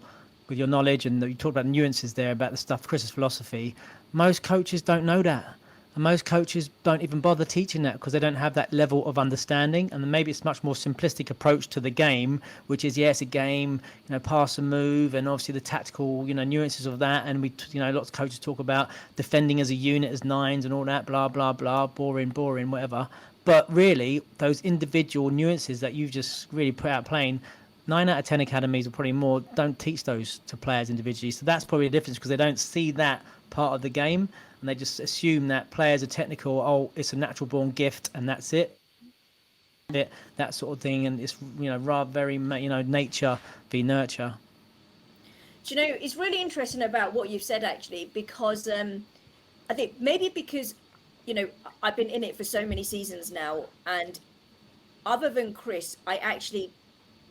knowledge, and you talked about nuances there about the stuff, Chris's philosophy. Most coaches don't know that. And most coaches don't even bother teaching that because they don't have that level of understanding. And then maybe it's a much more simplistic approach to the game, which is, yes, a game, pass and move, and obviously the tactical, nuances of that. And we, lots of coaches talk about defending as a unit, as nines and all that, blah, blah, blah, boring, whatever. But really, those individual nuances that you've just really put out plain, 9 out of 10 academies, or probably more, don't teach those to players individually. So that's probably the difference, because they don't see that part of the game, and they just assume that players are technical. Oh, it's a natural born gift, and that's it. That sort of thing, and it's rather very nature v nurture. Do it's really interesting about what you've said, actually, because I think maybe because I've been in it for so many seasons now, and other than Chris, I actually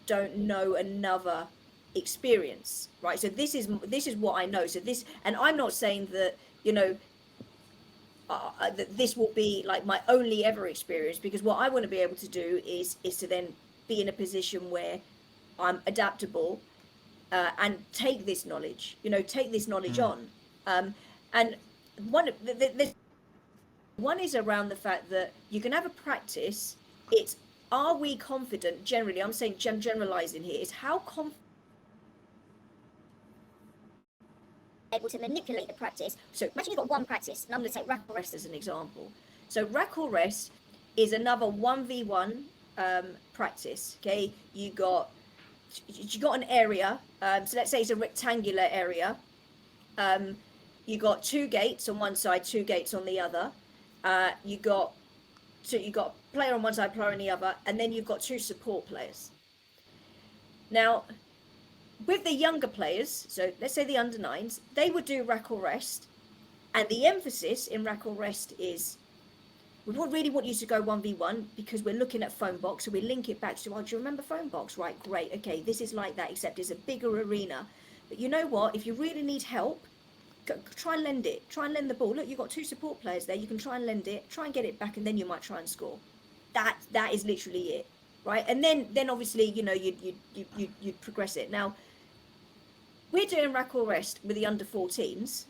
don't know another experience, right? So this is what I know. So this, and I'm not saying that that this will be like my only ever experience, because what I want to be able to do is to then be in a position where I'm adaptable and take this knowledge on. And one is around the fact that you can have a practice. It's, are we confident generally? I'm saying generalizing here, is how confident able to manipulate the practice. So imagine you've got one practice, and I'm going to take rack or rest as an example. So rack or rest is another 1v1 practice. Okay, you got an area. So let's say it's a rectangular area. You got 2 gates on one side, 2 gates on the other. You got player on one side, player on the other, and then you've got 2 support players. Now, with the younger players, so let's say the under 9s, they would do rack or rest, and the emphasis in rack or rest is, we really want you to go 1v1 because we're looking at phone box, so we link it back to, do you remember phone box? Right, great, okay, this is like that, except it's a bigger arena. But you know what, if you really need help, try and lend it. Try and lend the ball. Look, you've got 2 support players there. You can try and lend it. Try and get it back, and then you might try and score. That is literally it, right? And then obviously, you know, you'd progress it. Now, we're doing rack or rest with the under 14s.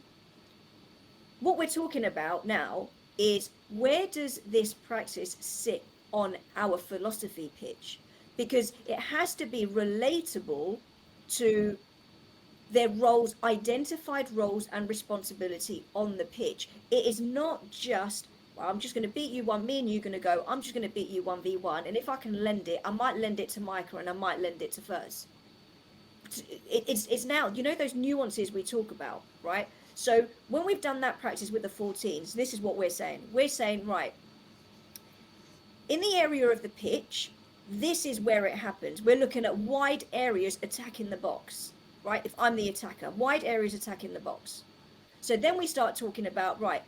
What we're talking about now is, where does this practice sit on our philosophy pitch? Because it has to be relatable to their roles, identified roles and responsibility on the pitch. It is not just, well, I'm just going to beat you one, me and you going to go, I'm just going to beat you 1v1, and if I can lend it, I might lend it to Micah and I might lend it to Furs. It's now, you know, those nuances we talk about, right? So when we've done that practice with the 14s, this is what we're saying. We're saying, right, in the area of the pitch, this is where it happens. We're looking at wide areas attacking the box, right? If I'm the attacker, wide areas attacking the box. So then we start talking about, right,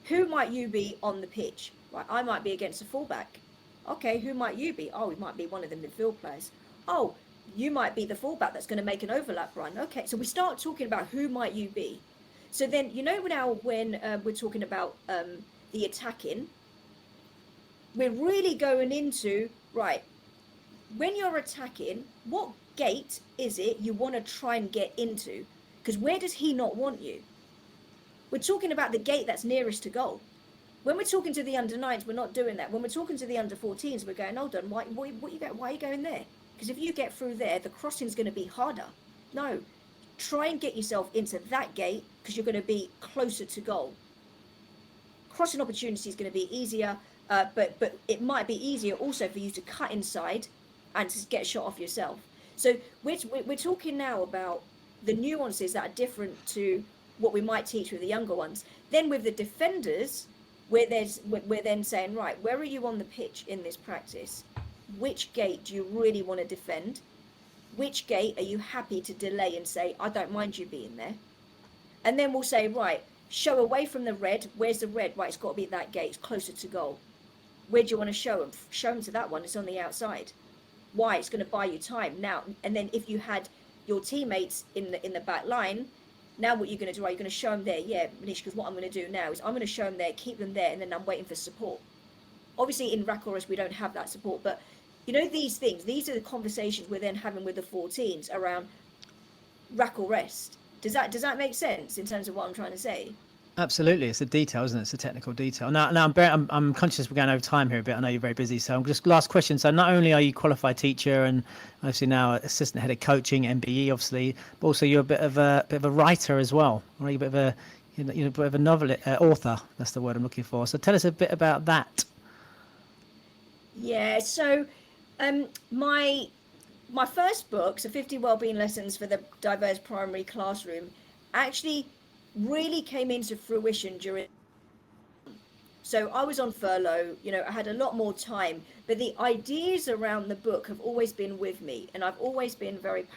who might you be on the pitch? Right, I might be against a fullback. Okay, who might you be? Oh, it might be one of the midfield players. Oh, you might be the fullback that's going to make an overlap run. Okay, so we start talking about who might you be. So then, you know, now when we're talking about the attacking, we're really going into, right, when you're attacking, what gate is it you want to try and get into? Because where does he not want you? We're talking about the gate that's nearest to goal. When we're talking to the under 9s, we're not doing that. When we're talking to the under 14s, we're going, hold on, why are you going there? Because if you get through there, the crossing is going to be harder. No, try and get yourself into that gate, because you're going to be closer to goal. Crossing opportunity is going to be easier, but it might be easier also for you to cut inside and to get a shot off yourself. So we're talking now about the nuances that are different to what we might teach with the younger ones. Then with the defenders, we're then saying, right, where are you on the pitch in this practice? Which gate do you really want to defend? Which gate are you happy to delay and say, I don't mind you being there? And then we'll say, right, show away from the red. Where's the red? Right, it's got to be that gate. It's closer to goal. Where do you want to show them? Show them to that one. It's on the outside. Why? It's going to buy you time now. And then if you had your teammates in the back line, now what you're going to do, are you going to show them there? Yeah, Manisha, because what I'm going to do now is I'm going to show them there, keep them there, and then I'm waiting for support. Obviously, in rack or rest, we don't have that support, but you know, these things, these are the conversations we're then having with the 14s around rack or rest. Does that make sense in terms of what I'm trying to say? Absolutely, it's a detail, isn't it? It's a technical detail. Now I'm conscious we're going over time here a bit. I know you're very busy, so I'm just last question. So not only are you qualified teacher and obviously now assistant head of coaching, MBE, obviously, but also you're a bit of a writer as well, or a bit of a a bit of a novel author. That's the word I'm looking for. So tell us a bit about that. Yeah. So my first book, so 50 Wellbeing Lessons for the Diverse Primary Classroom, actually really came into fruition during. So I was on furlough, you know, I had a lot more time, but the ideas around the book have always been with me, and I've always been very